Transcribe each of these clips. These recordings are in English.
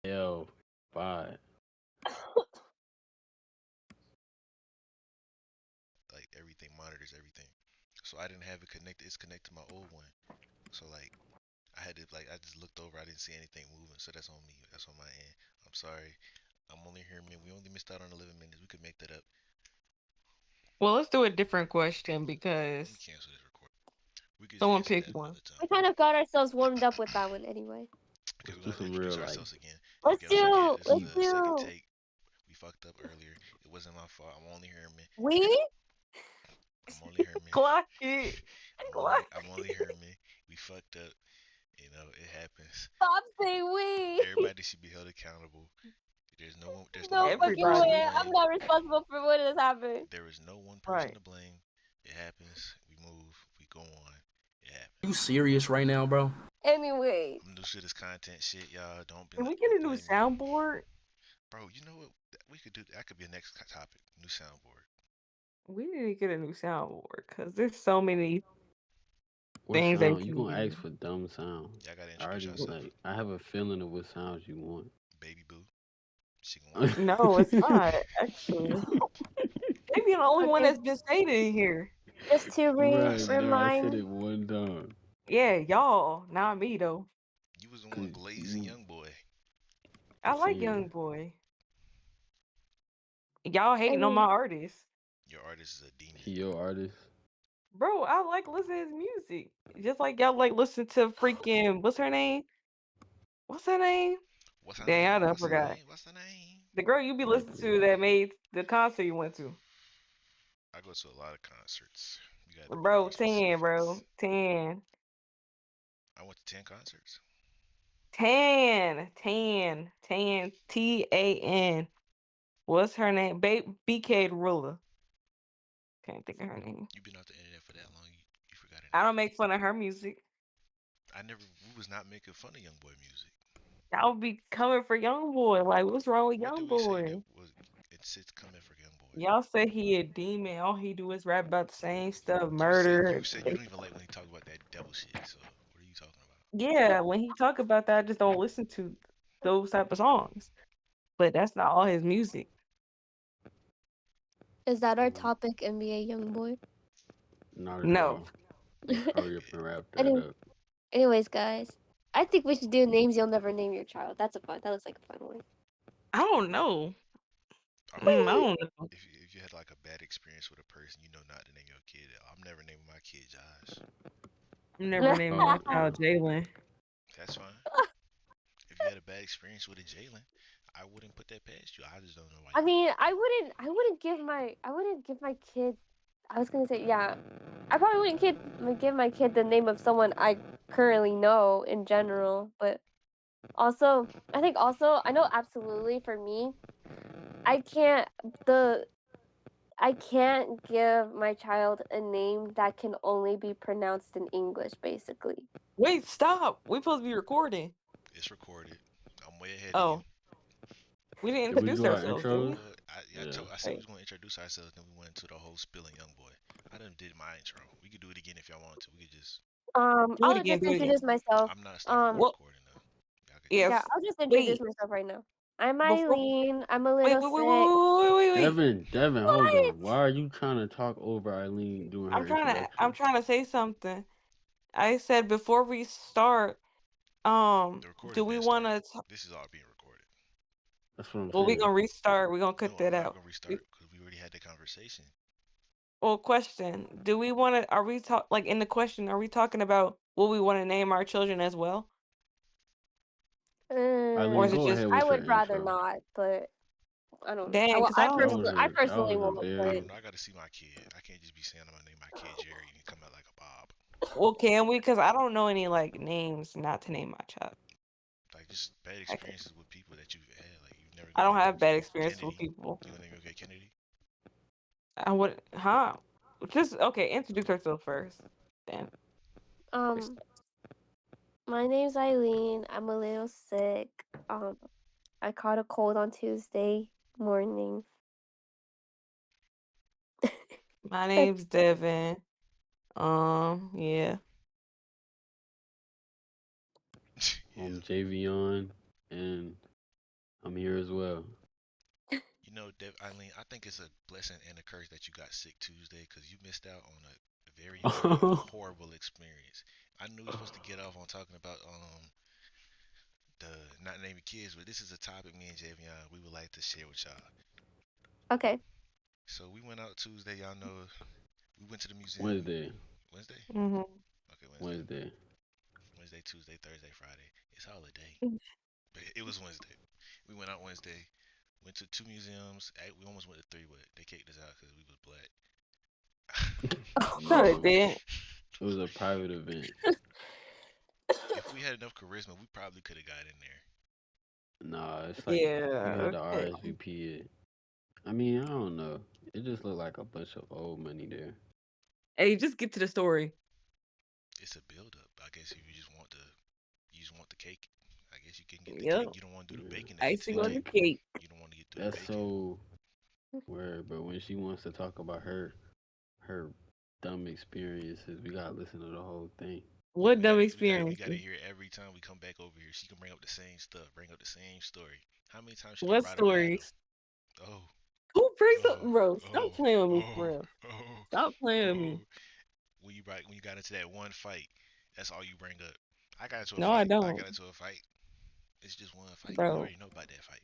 Yo, bye. Like everything monitors everything. So I didn't have it connected. It's connected to my old one. So like I had to like I just looked over. I didn't see anything moving. So that's on me. That's on my end. I'm sorry. I'm only hearing me. We only missed out on 11 minutes. We could make that up. Well, let's do a different question Let me because cancel this recording. We could just someone answer pick that one. another We time. kind of got ourselves warmed up with that one anyway. Okay, Let's we're do gonna have to some introduce real life. ourselves again. Let's Again, don't forget do, this is let's Deep. the second do. take. We fucked up earlier. It wasn't my fault. I'm only hearing me. We? I'm only hearing me. Clock it. Clock I'm only hearing me. We fucked up. You know, it happens. Stop saying we. Everybody should be held accountable. There's no one. There's no No one fucking person to way. everybody. I'm blame. not responsible for what has happened. There is no one person Right. to blame. It happens. We move. We go on. It You happens. serious right now, bro? Anyways. I'm new to this content shit, y'all. Can we get Don't a new blame me, soundboard? bro. You know what? We could do. That could be a next topic. New soundboard. We need to get a new soundboard because there's so many What things that sound? You can gonna ask use. for dumb sounds? Y'all gotta I introduce already yourself. like. I have a feeling of what sounds you want. Baby boo. She can want that. No, it's not actually. Maybe you're the only one Okay. that's been stated in here. Just to I said it. Bro, I said remind. it one time. Yeah, y'all, not me though. You was the one Cause glazing you young boy. I like saying Young Boy. Y'all I hating on my mean, artist. Your artist is a demon. he your artist. Bro, I like listening to his music. Just like y'all like listen to freaking what's her name? What's her name? What's her Damn, I name? done What's her forgot. name? What's her name? The girl you be listening Berkeley. to that made the concert you went to. I go to a lot of concerts. You gotta be Bro, more 10, specifics. bro. 10. I went to 10 concerts. 10. 10. 10. TAN. What's her name? BK the Ruler. Can't think of her name. You've been off the internet for that long. You forgot her I name. don't make fun of her music. I never. We was not making fun of young boy music. Y'all be coming for Young Boy. Like, what's wrong with What did Young we say that Boy? was? It's coming for young boy. Y'all say he a demon. All he do is rap about the same stuff, You murder. said you don't even like when he talk about that devil shit. So what are you talking about? Yeah, when he talk about that, I just don't listen to those type of songs. But that's not all his music. is that our Mm, topic, NBA Youngboy? not at No. all. Hurry up and wrap that Any, up. anyways, guys, I think we should do names you'll never name your child. That's a fun. That looks like a fun one. I don't know. All right. I don't know. If you had like a bad experience with a person, you know not to name your kid. I'm never naming my kid Josh. I'm never naming my Yeah. child Jalen. That's fine. If you had a bad experience with a Jalen, I wouldn't put that past you. I just don't know why I you mean, I wouldn't give my kid. I was gonna say, yeah, I probably give my kid the name of someone I currently know in general, but also, I think also, I know absolutely for me, I can't the I can't give my child a name that can only be pronounced in English, basically. Wait, stop. We supposed to be recording. It's recorded. I'm way ahead of you. Oh, we didn't Did we introduce do our ourselves, did intros? we? Yeah. I said we Wait. was gonna introduce ourselves, then we went into the whole spilling young boy. I done did my intro. We could do it again if y'all want to. We could just. Do it I'll again. just Do it again. introduce myself. I'm not stopping the Um, Well, recording though. Y'all could yeah, yes. just. I'll just introduce Wait. myself right now. I'm Before. Eileen. I'm a Wait, little wait, wait, wait, sick. wait, wait, wait, wait. Devin, hold What? on. Why are you trying to talk over Eileen doing her I'm introduction? trying to say something. I said before we start, The recording do we been want started. to? This is all being recorded. That's what I'm Well, we saying. gonna restart. We gonna cut No, I'm that not out. gonna restart because we already had the conversation. Well, question: do we want to? Are we talk like in the question? Are we talking about what we want to name our children as well, or Eileen, is it go just ahead I with your would rather intro. not, but I don't know. dang? Well, Because I don't. I That personally was a won't, I but don't very know. I gotta see my kid. I can't just be saying I'm gonna name my kid Jerry and come out like a Bob. Well, can we? Because I don't know any like names not to name my child. Like just bad Okay. experiences with people that you've had. Like you've never I gonna don't name your have bad kid experience with Kennedy. people. You gonna name your kid Kennedy? I would, huh? Just okay. Introduce yourself first. Then um, my name's Eileen. I'm a little sick. Um, I caught a cold on Tuesday morning. my name's Devin. Yeah. Yeah. Javion and I'm here as well. You know, Eileen, I think it's a blessing and a curse that you got sick Tuesday because you missed out on a very, very horrible experience. I knew we were supposed to get off on talking about the not naming kids, but this is a topic me and Javion we would like to share with y'all. Okay. So we went out Tuesday, y'all know. We went to the museum. Wednesday. Wednesday? Mm-hmm. Okay, Wednesday. Wednesday. Wednesday, Tuesday, Thursday, Friday. It's holiday. But it was Wednesday. We went out Wednesday. Went to 2 museums. We almost went to 3, but they kicked us out because we was black. No, it No, didn't. it was a private event. If we had enough charisma, we probably could have got in there. Nah, it's like Yeah. you had to Okay. RSVP it. I mean, I don't know. It just looked like a bunch of old money there. Hey, just get to the story. It's a build up. I guess if you just want the cake. I guess you can get the Yep. cake. You don't want to do the Yeah. bacon if it's Icing on the cake. cake. You don't want to do the That's bacon. so weird. But when she wants to talk about her dumb experiences, we gotta listen to the whole thing. What dumb We experience? gotta hear it every time we come back over here. She can bring up the same stuff, bring up the same story. How many times she done What brought up Adam? stories? Oh, Who brings up, oh, bro? Stop oh, playing with me oh, for real. oh, Stop playing with oh. me. When you got into that one fight, that's all you bring up. I got into a No, I fight. I don't, got into a fight. It's just one fight. You bro. already know about that fight.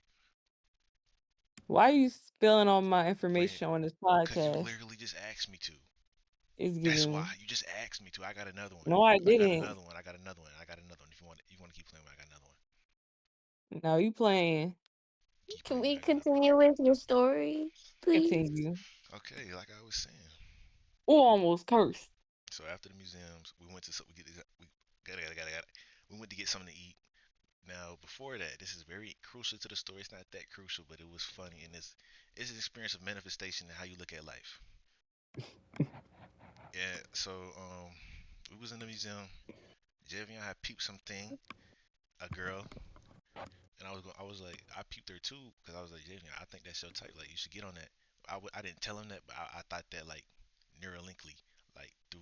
Why are you spilling all my Friend, information on this cause you podcast? literally just asked me to. It's That's why giving. you just asked me to. I got another one. No, I I got didn't. another one. I got another one. I got another one. If you want to keep playing, I got another one. No, you playing. Keep Can playing, we I got another one. continue with your story, please? Continue. Okay, like I was saying. Oh, almost cursed. So after the museums, we went to we got we went to get something to eat. Now before that, this is very crucial to the story. It's not that crucial, but it was funny, and it's an experience of manifestation and how you look at life. Yeah. So we was in the museum. Javion had peeped something, a girl, and I was like, I peeped her too, because I was like, Javion, I think that's your type. Like you should get on that. I didn't tell him that, but I thought that like neuralinkly, like through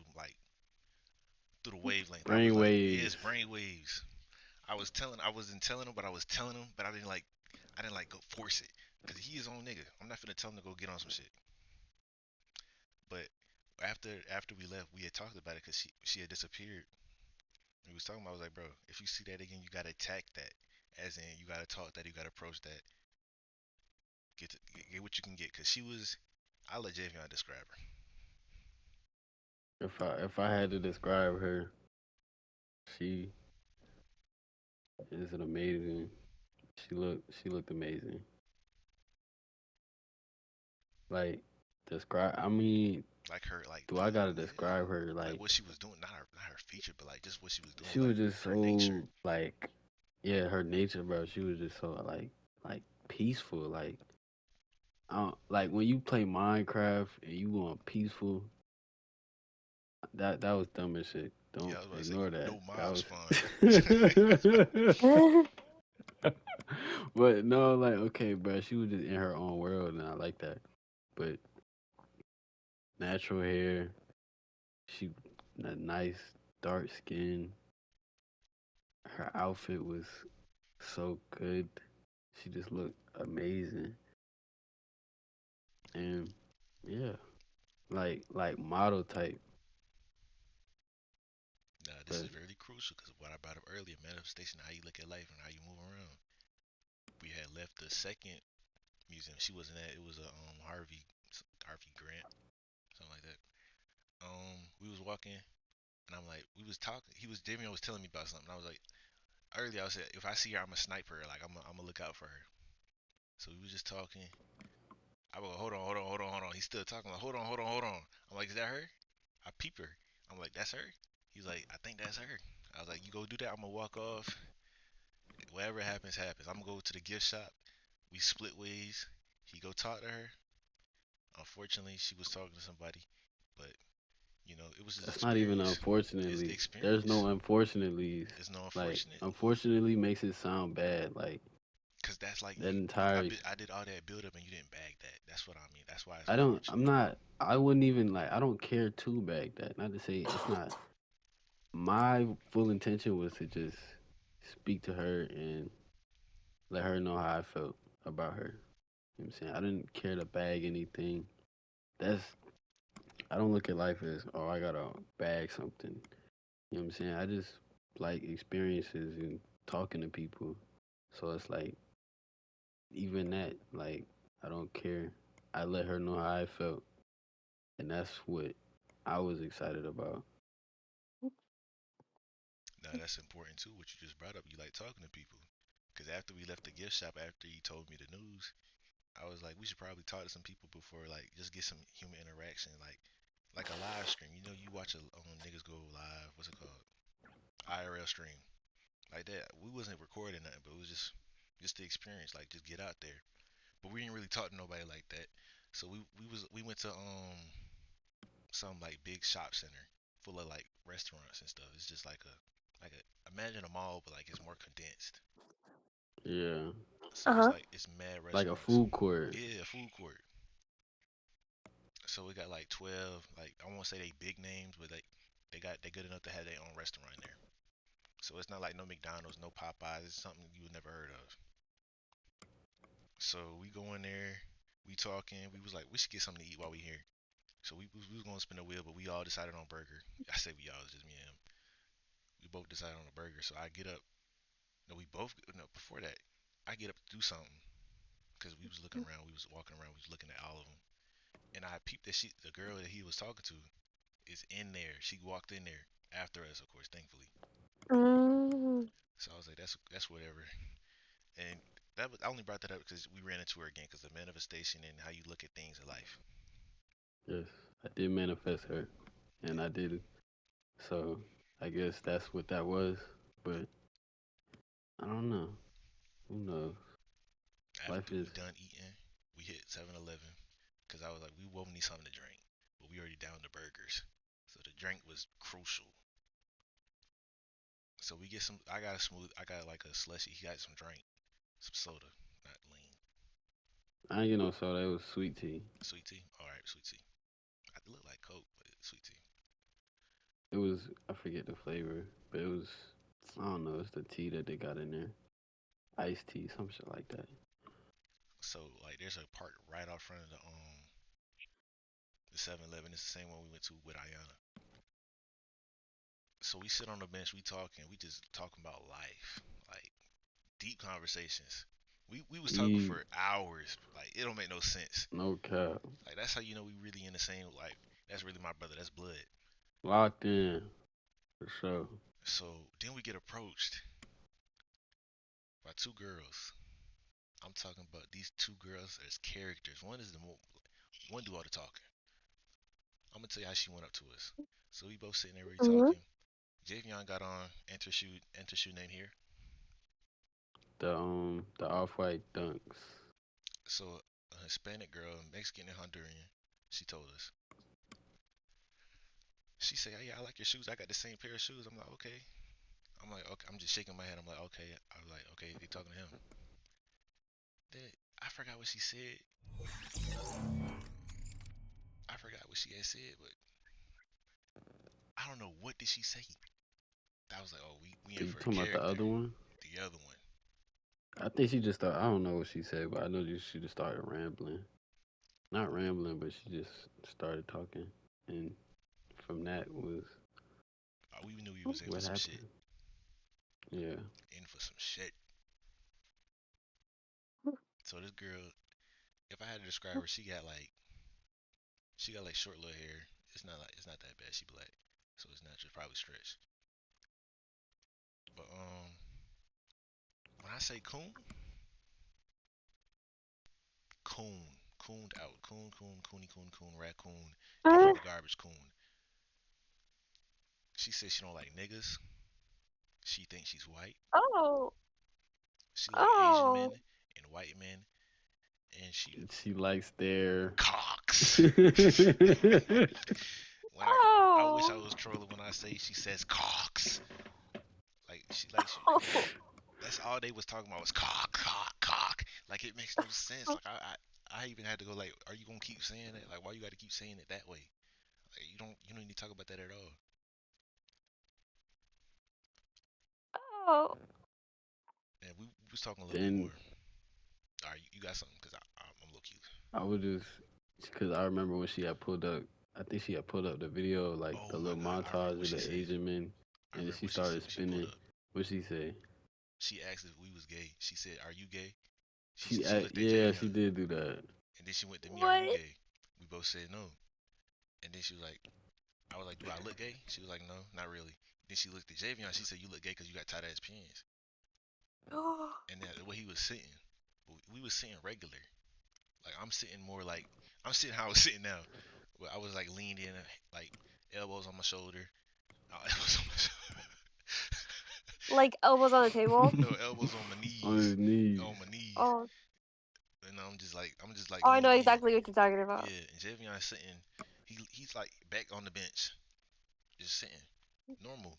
the wavelength. I was Brain like, yeah, it's waves. brain waves. I wasn't telling him, but I was telling him, but I didn't like go force it, cause he his own nigga. I'm not finna tell him to go get on some shit. But after we left, we had talked about it, cause she had disappeared. We was talking about, I was like, bro, if you see that again, you gotta attack that. As in, you gotta talk that, you gotta approach that. Get what you can get, cause she was. I'll let Javion describe her. If I had to describe her, she is an amazing. She looked amazing. Like describe. I mean, Like her, do I gotta yeah, describe her? like Like what she was doing, not her feature, but like just what she was doing, she like was just her so nature. like, yeah, her nature, bro. She was just so like peaceful. Like when you play Minecraft and you want peaceful. That was dumb as shit. Yeah, Don't I was about to say, ignore that. no That mob spawn. was. But no, like okay, bro. She was just in her own world, and I like that. But natural hair, she a nice dark skin. Her outfit was so good. She just looked amazing, and yeah, like model type. Nah, this is But very crucial because what I brought up earlier, manifestation, how you look at life and how you move around. We had left the second museum. She wasn't at. It was a Harvey Grant, something like that. We was walking, and I'm like, we was talking. Damien was telling me about something. I was like, earlier I said, if I see her, I'm a sniper. Like I'm gonna look out for her. So we was just talking. I was like, hold on. He's still talking. Like, hold on. I'm like, is that her? I peep her. I'm like, that's her. He's like, I think that's her. I was like, you go do that. I'm gonna walk off. Whatever happens, happens. I'm gonna go to the gift shop. We split ways. He go talk to her. Unfortunately, she was talking to somebody, but it was his that's not even experience. It's the unfortunately. There's experience. no unfortunately. There's no Like unfortunate, unfortunately makes it sound bad. Like cause that's like that I, entire. I did all that build up and you didn't bag that. That's what I mean. That's why it's I don't. I'm unfortunate. not. I wouldn't even like. I don't care to bag that. Not to say it's not. My full intention was to just speak to her and let her know how I felt about her. You know what I'm saying? I didn't care to bag anything. That's I don't look at life as, oh, I gotta bag something. You know what I'm saying? I just like experiences and talking to people. So it's like even that, like I don't care. I let her know how I felt, and that's what I was excited about. Now that's important too. What you just brought up, you like talking to people. Cause after we left the gift shop, after you told me the news, I was like, we should probably talk to some people before, like, just get some human interaction, like a live stream. You know, you watch a niggas go live. What's it called? IRL stream, like that. We wasn't recording nothing, but it was just the experience. Like, just get out there. But we didn't really talk to nobody like that. So we went to some like big shop center full of like restaurants and stuff. It's just like a imagine a mall, but like it's more condensed. Yeah, So it's Uh-huh. like it's mad like a restaurants. food court. Yeah, food court. So we got like 12. Like I won't say they big names, but they good enough to have their own restaurant there. So it's not like no McDonald's, no Popeyes. It's something you would never heard of. So we go in there, we talking. We was like, we should get something to eat while we here. So we was gonna spin a wheel, but we all decided on burger. I say we all, it's just me and him. We both decided on a burger. So I get up. No, we both. No, before that, I get up to do something because we was looking around. We was walking around. We was looking at all of them, and I peeped that the girl that he was talking to, is in there. She walked in there after us, of course, thankfully. Mm. So I was like, that's whatever. And that was I only brought that up because we ran into her again because the manifestation and how you look at things in life. Yes, I did manifest her, and I did it. So I guess that's what that was. But I don't know. Who knows? Life After is we done eating, we hit 7-Eleven because I was like, we both need something to drink, but we already down the burgers, so the drink was crucial. So we get some. I got a smooth. I got like a slushy. He got some drink, some soda, not lean. I ain't get no soda. It was sweet tea. Sweet tea. All right, sweet tea. I look like Coke, but sweet tea. It was I forget the flavor, but it was I don't know. It's the tea that they got in there. Iced tea, some shit like that. So like, there's a park right out front of the 7-Eleven. It's the same one we went to with Ayana. So we sit on the bench, we talking, we just talking about life, like deep conversations. We was talking E for hours, like it don't make no sense. no cap. Like that's how you know we really in the same like that's really my brother, that's blood. Locked in for sure. So then we get approached by two girls. I'm talking about these two girls as characters. One is the more one do all the talking. I'm gonna tell you how she went up to us. So we both sitting there, we Mhm. talking. Javion got on enter shoe name here. The off white dunks. So a Hispanic girl, Mexican and Honduran, she told us. She said, "Oh, yeah, I like your shoes. I got the same pair of shoes." I'm like, okay. I'm like, okay. I'm just shaking my head. I'm like, okay. I was like, okay. They talking to him. Then I forgot what she said. I forgot what she had said, but I don't know what did she say. I was like, oh, we in You for a talking about the character. other one? The other one. I think she just I don't know what she said, but I know she just started rambling. Not rambling, but she just started talking, and from that was We knew we was in for what some shit. happened. Yeah. In for some shit. So this girl, if I had to describe her, she got like short little hair. It's not that bad. She black, so it's natural, probably stretched. But when I say coon, coon, cooned out, coon, raccoon, Uh, empty the garbage, coon. She says she don't like niggas. She thinks she's white. oh. She like Asian Oh. men and white men, and she She likes their. cocks. when I wish I Oh. was trolling when I say she says cocks. Like Oh. that's all they was talking about was cock. Like it makes no sense. Like I even had to go like, are you gonna keep saying it? Like why you got to keep saying it that way? Like, you don't need to talk about that at all. Oh. And We was talking a little bit Then more. All right, you got something? Cause I'm low key. I would just, because I remember when she had pulled up, I think she had pulled up the video, like Oh the my little God, I remember montage what of she the said. Asian men, I and then remember she what she said started when she pulled spinning. up. What she say? She asked if we was gay. She said, "Are you gay?" She looked at Yeah, she Javion, did do that. and then she went to me, "Are you What? gay?" We both said no, and then she was like, "I was like, do I look gay?" She was like, "No, not really." Then she looked at Javion. She said, "You look gay because you got tight ass pants." And then the way he was sitting, we was sitting regular. Like I'm sitting more like I'm sitting how I was sitting now. Where I was like leaned in, like elbows on my shoulder. Elbows on my shoulder. Like elbows on the table? No, elbows on my On knees. his knees. On my knees. Oh, And I'm just like oh, I know leaned in. exactly what you're talking about. Yeah, and Javion is sitting. He's like back on the bench, just sitting, normal.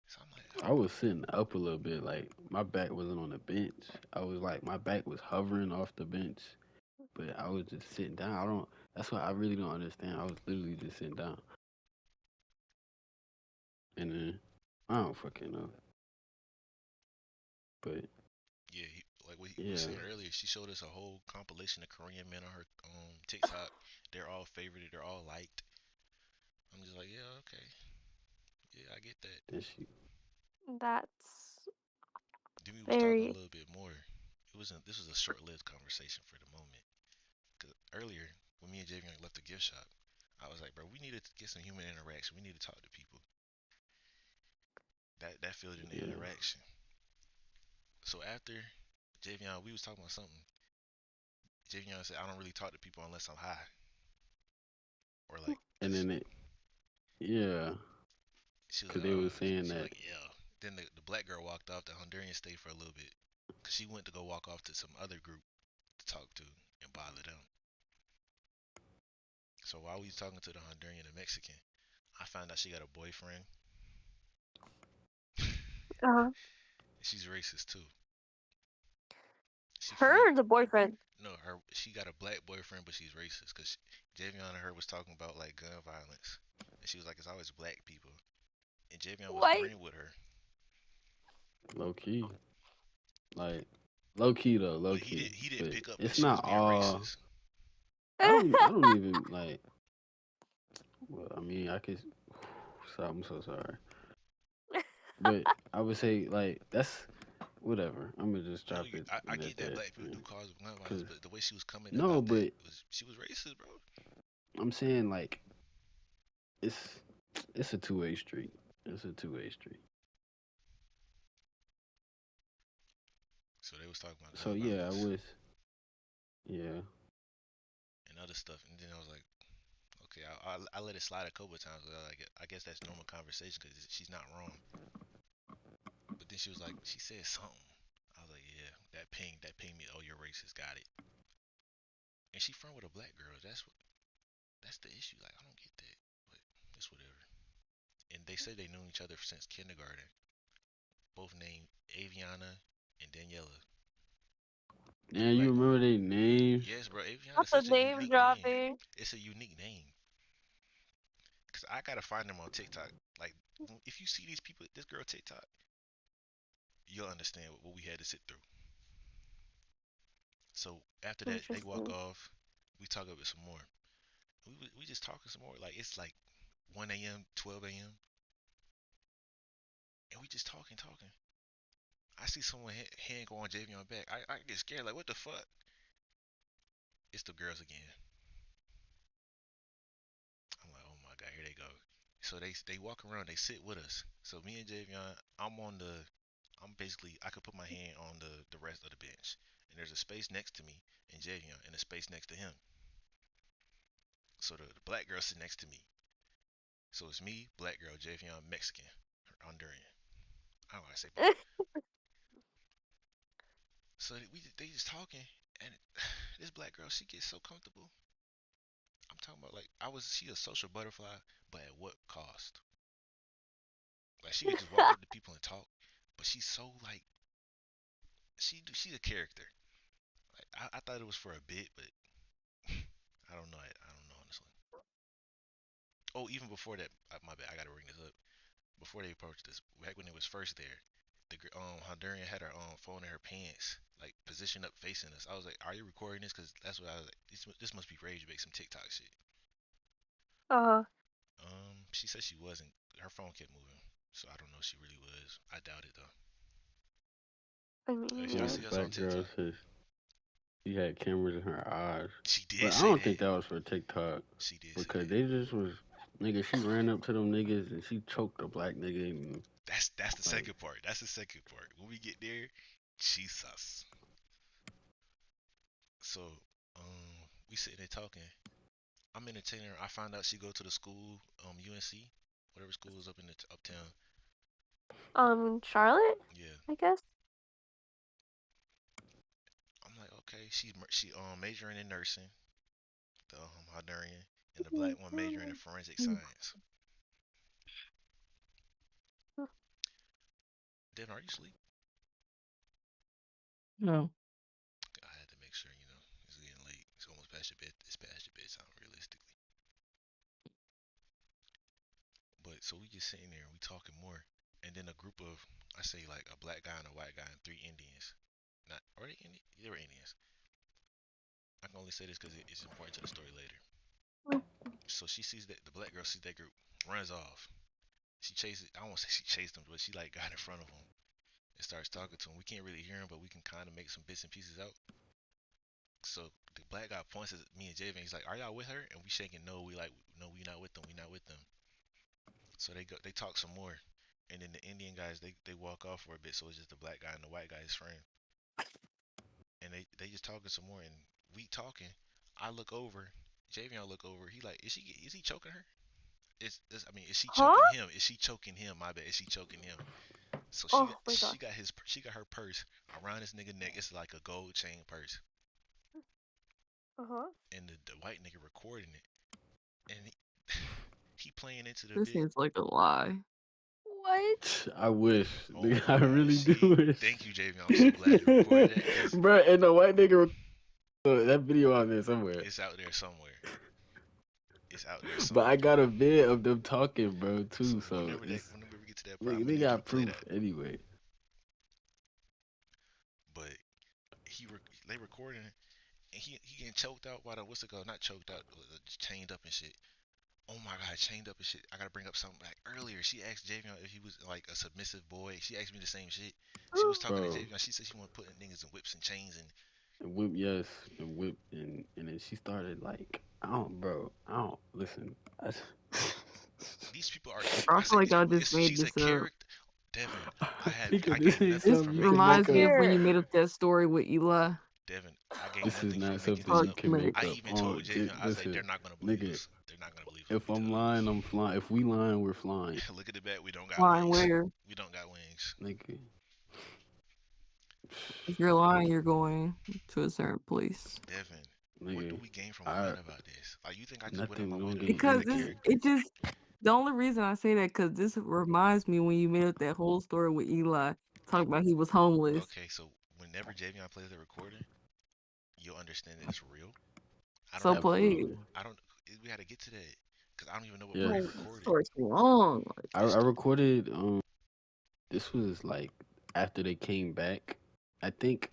So I'm like, I was sitting up a little bit, like my back wasn't on the bench. I was like my back was hovering off the bench, but I was just sitting down. I don't. That's what I really don't understand. I was literally just sitting down, and then I don't fucking know. But yeah, like what we were yeah, saying earlier. She showed us a whole compilation of Korean men on her TikTok. They're all favorited. They're all liked. I'm just like, yeah, okay, yeah, I get that. then she. That's Then we was talking a very. little bit more. This was a short-lived conversation for the moment. Cause earlier when me and Javion left the gift shop, I was like, bro, we need to get some human interaction. We need to talk to people. That filled in the Yeah. interaction. So after Javion, we was talking about something. Javion said, I don't really talk to people unless I'm high. Or like, And cause then yeah, she was cause like, they was saying she was that. like, yeah. Then the black girl walked off. The Honduran stayed for a little bit. Cause she went to go walk off to some other group to talk to and bother them. So while we was talking to the Honduran and Mexican, I found out she got a boyfriend. Uh-huh. She's racist too. She friend Her or the boyfriend? No, her she got a black boyfriend, but she's racist because Javion and her was talking about like gun violence, and she was like, it's always black people, and Javion was What? agreeing with her, Low key. Like low key though, low but key. he didn't But pick up that it's she was not being all. racist. I don't even like. Well, I mean, I could. So I'm so sorry, but I would say like that's whatever. I'm gonna just No, drop it I at get that that. black people do cause gun violence, Cause but the way she was coming no, about that but was she was racist, bro. I'm saying like it's it's a two-way street. It's a two-way street. So they was talking about So gun yeah, I violence was. Yeah, and other stuff, and then I was like, okay, I let it slide a couple of times. Like I guess that's normal conversation because she's not wrong. But then she was like, she said something. I was like, yeah, that ping me. Oh, you're racist. Got it. And she friend with a black girl. That's the issue. Like, I don't get that, but it's whatever. And they say they knew each other since kindergarten. Both named Aviana and Daniela. And the and you black one, remember their names? yes, bro. Aviana Not is the such a name unique name. dropping. It's a unique name. Cause I gotta find them on TikTok. Like, if you see these people, this girl TikTok, you'll understand what we had to sit through. So after that, they walk Interesting. off. We talk about some more. We just talking some more. Like it's like 1 a.m., 12 a.m. and we just talking. I see someone hand go on Javion back. I get scared. Like what the fuck? It's the girls again. I'm like, oh my god, here they go. So they walk around. They sit with us. So me and Javion, I'm basically I could put my hand on the rest of the bench, and there's a space next to me and Javion, and a space next to him. So the black girl sit next to me. So it's me, black girl, Javion, Mexican, Honduran. I don't know how to say black. So they just talking, and this black girl she gets so comfortable. I'm talking about like she a social butterfly, but at what cost? Like she could just walk up to people and talk, but she's so like she's a character. Like I thought it was for a bit, but I don't know. I don't know honestly. Oh, even before that, my bad. I gotta bring this up. Before they approached us, back when it was first there, Honduran had her phone in her pants, like positioned up facing us. I was like, "Are you recording this?" Because that's what I was like. This must be Rage Bake, some TikTok shit. Uh-huh. She said she wasn't. Her phone kept moving, so I don't know if she really was. I doubt it though. I If mean, y'all yeah. see us on Black girl TikTok, says she had cameras in her eyes. she did But I say don't think that. that was for TikTok She did say because that. they just was nigga. She ran up to them niggas and she choked a black nigga and That's the like second part. That's the second part. When we get there, she sus. So, we sitting there talking. I'm entertaining her. I find out she go to the school, UNC, whatever school is up in the uptown. Charlotte, Yeah. I guess. I'm like, okay. She majoring in nursing, the Honduran, and the black one majoring in forensic science. Devin, are you asleep? No. I had to make sure, it's getting late. It's almost past your bed. It's past your bedtime, realistically. But so we just sitting there and we talking more, and then a group of, I say like a black guy and a white guy and three Indians. Not are they Indians? They were Indians. I can only say this because it's important to the story later. So she sees that the black girl sees that group, runs off. She chases. I won't say she chased them, but she like got in front of them and starts talking to him. We can't really hear him, but we can kind of make some bits and pieces out. So the black guy points at me and Javen. He's like, "Are y'all with her?" And we shaking, "No, we like, no, we not with them. We not with them." So they go, they talk some more, and then the Indian guys they walk off for a bit. So it's just the black guy and the white guy's friend, and they just talking some more, and we talking. I look over, Javion look over. He like, is he choking her? I mean, is she Huh? choking him? Is she choking him? My bad. Is she choking him? So Oh my god. she got her purse around this nigga neck. It's like a gold chain purse, Uh-huh. and the white nigga recording it, and he playing into the This bit. seems like a lie. What? I wish. Oh Nigga, my I god, really see, do wish. thank you, Javion. I'm so glad you recorded that because Bro, and the white nigga that video out there somewhere. it's out there somewhere. It's out there But I somewhere. got a vid of them talking, bro, So too. So it's whenever we get to that part, I'm nigga, gonna they need you to got play proof that. anyway. But they recording it, and he getting choked out by the what's it called? Not choked out, chained up and shit. Oh my god, chained up and shit. I gotta bring up something like earlier. She asked Javion if he was like a submissive boy. She asked me the same shit. She was talking to Bro, Javion. She said she want to put niggas in whips and chains and and whip, yes, and whip, and then she started like, I don't listen. these people are. I I feel say like these I people. just made She's a this up. character. Devin, Nigga, I this gained ain't nothing This something from you can making make reminds me up. of when you Here. made up that story with Eli. Devin. I gained This is nothing not from making something this Fuck you up. can me. make I up. even told Javion, I was like, they're Listen, not gonna believe nigga, us. They're not gonna believe us. if Let me I'm tell lying, I'm flying. If we lying, we're flying, you. Look at the back. We don't got Flying wings. where? We don't got wings. nigga. If you're lying, you're going to a certain place. Devin, what do Nigga, we gain from I lying about this? Like, you think I just went on nothing. my We way don't to gain agree with Because the this, anything. character? it just, the only reason I say that because this reminds me when you made up that whole story with Eli, talking about he was homeless. Okay, so whenever Javion plays the recording, you'll understand that it's real. I don't So even. play it. Absolutely. I don't. We had to get to that because I don't even know what part Yes. he Like, the recorded. story's long. I recorded. This was like after they came back. I think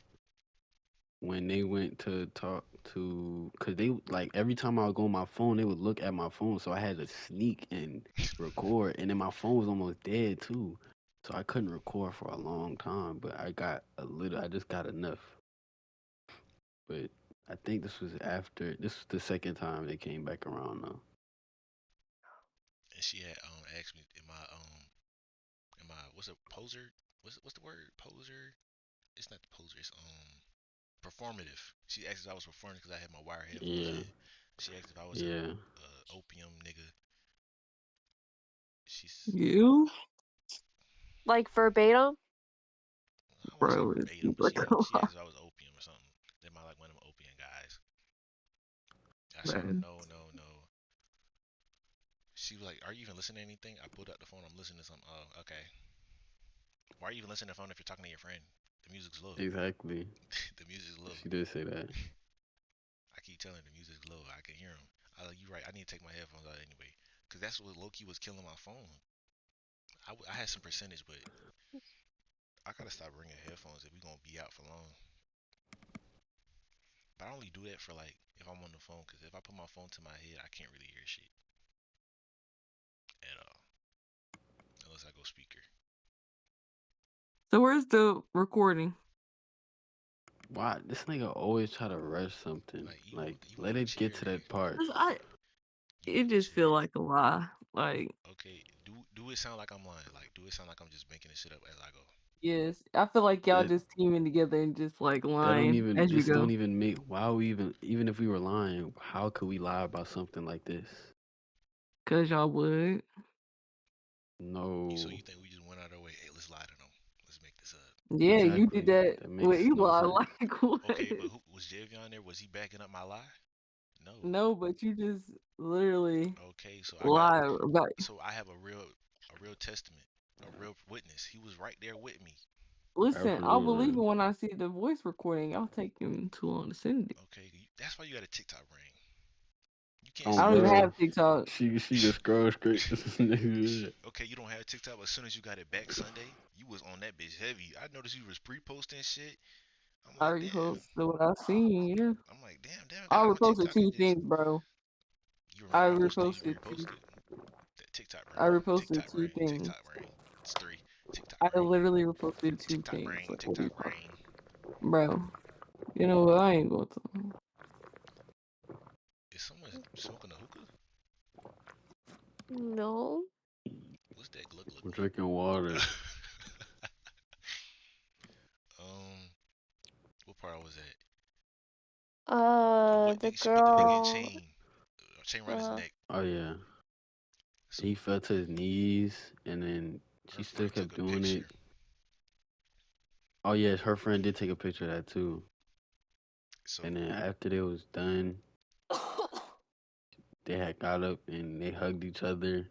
when they went to talk to, cause they like every time I would go on my phone, they would look at my phone, so I had to sneak and record, and then my phone was almost dead too, so I couldn't record for a long time. But I got a little. I just got enough. But I think this was after. This was the second time they came back around though. And she had asked me, am I what's a poser? What's the word? Poser? It's not the poser. It's performative. She asked if I was performing because I had my wire headphones Yeah, in. She asked if I was a yeah. opium nigga. She's You? Like verbatim? I won't say Bro, it verbatim, seems but like a she lot, asked if I was opium or something. Then I like one of them opium guys. I said man. no, no, no. She was like, "Are you even listening to anything?" I pulled out the phone. I'm listening to something. Oh, okay. Why are you even listening to the phone if you're talking to your friend? The music's low. Exactly. The music's low. She did say that. I keep telling her the music's low. I can hear him. I like, you right. I need to take my headphones out anyway. Because that's what Loki was killing my phone. I had some percentage, but I gotta stop bringing headphones if we gonna be out for long. But I only do that for like if I'm on the phone, cause if I put my phone to my head, I can't really hear shit at all unless I go speaker. So where's the recording? Why this nigga always try to rush something? Like you, Like, you let move a it get chair. to that part. You It move a just feel chair. like a lie. Like, Okay, do it sound like I'm lying? Like, do it sound like I'm just making this shit up as I go? yes, I feel like y'all That just teaming together and just like that don't lying even as you this don't go. even make why are we even if we were lying, how could we lie about something like this? Cause y'all would. No. So you think we just went out our way? Hey, let's lie to them. Let's make this up. Yeah, you did Exactly. that That with makes no Eli. sense. Like what? Okay, but who was Javion there? Was he backing up my lie? No. No, but you just literally Okay, so I got lie about. so I have a real testament, a real witness. He was right there with me. Listen, I'll believe it Absolutely. when I see the voice recording. I'll take him too long to send it. Okay, that's why you got a TikTok brain. You can't Oh I see don't even nothing. bro. have TikTok. She could scroll straight to this nigga. Okay, you don't have TikTok, but as soon as you got it back Sunday, you was on that bitch heavy. I noticed you was pre-posting shit. I'm I like, damn. reposted what I seen. Yeah, I'm like, damn, I got on reposted TikTok and two just things, bro. you I remember I wish that you reposted two. reposted. That I reposted TikTok two brain, things. TikTok brain. It's three. TikTok I brain, literally reposted two TikTok things. brain, Like, what are you TikTok talking, brain. bro? You know what? I ain't going to. Is someone smoking a hookah? No. What's that gluck gluck I'm gluck? drinking water. um, what part I was at? Oh, what The nigga? She put the nigga in girl. chain around his neck. Oh yeah. So He fell to his knees and then her she still friend took kept a doing it. picture. Oh yes, her friend did take a picture of that too. So And then after they was done, they had got up and they hugged each other.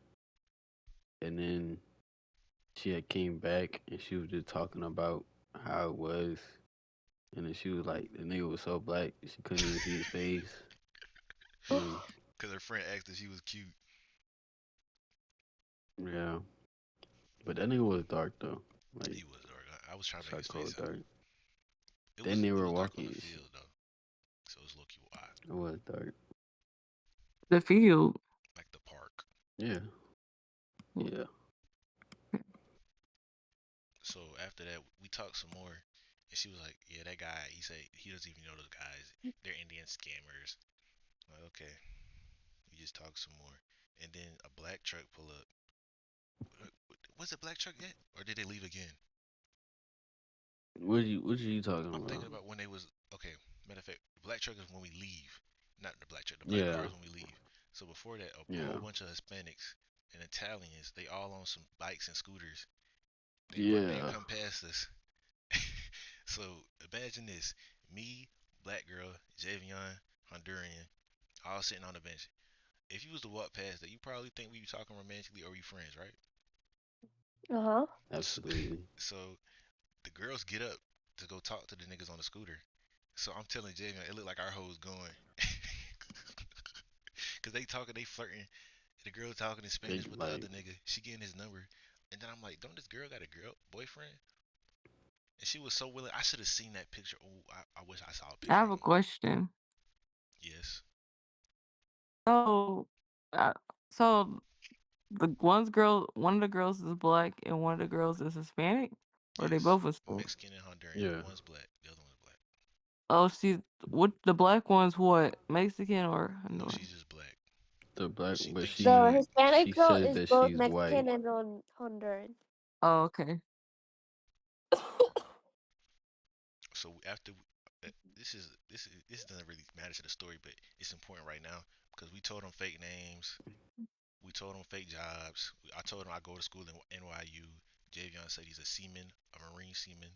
And then she had came back and she was just talking about how it was. And then she was like, the nigga was so black she couldn't even see his face. And cause her friend asked if she was cute. yeah, but that nigga was dark though. Like He was dark. I was trying to make his charcoal face out. dark. Then they It were was dark on walking. the field though, so it was low key wild, It was dark. The field. like the park. Yeah, yeah. So after that, we talked some more, and she was like, "Yeah, that guy." He said he doesn't even know those guys. They're Indian scammers. I'm like, okay, we just talked some more, and then a black truck pull up. Was it black truck yet, or did they leave again? What are you talking I'm about? thinking about when they was okay. Matter of fact, the black truck is when we leave, not the black truck. The black car Yeah, is when we leave. So before that, a yeah, whole bunch of Hispanics and Italians, they all on some bikes and scooters. They yeah. come past us. So imagine this: me, black girl, Javion, Honduran, all sitting on the bench. If you was to walk past that, you probably think we talking romantically or we friends, right? Uh-huh. So, Absolutely. so the girls get up to go talk to the niggas on the scooter. So I'm telling Javion, it looked like our hoes going. Cause they talking, they flirting. The girl talking in They Spanish with the like other nigga. She getting his number. And then I'm like, don't this girl got a girl boyfriend? And she was so willing. I should have seen that picture. Oh, I wish I saw a I picture have of a them. question. Yes. So, uh, so one of the girls is black and one of the girls is Hispanic, or they Yes. both Hispanic? Mexican and Honduran. yeah. One's black. The other one's black. Oh, what the black one's what? Mexican or No, Honduran? she's just black. The But black, she but thinks she The black. she Hispanic girl says is that both she's white. Mexican and Honduran. Oh, okay. So after this doesn't really matter to the story, but it's important right now because we told them fake names. We told them fake jobs. I told them I go to school in NYU. Javion said he's a seaman, a marine seaman,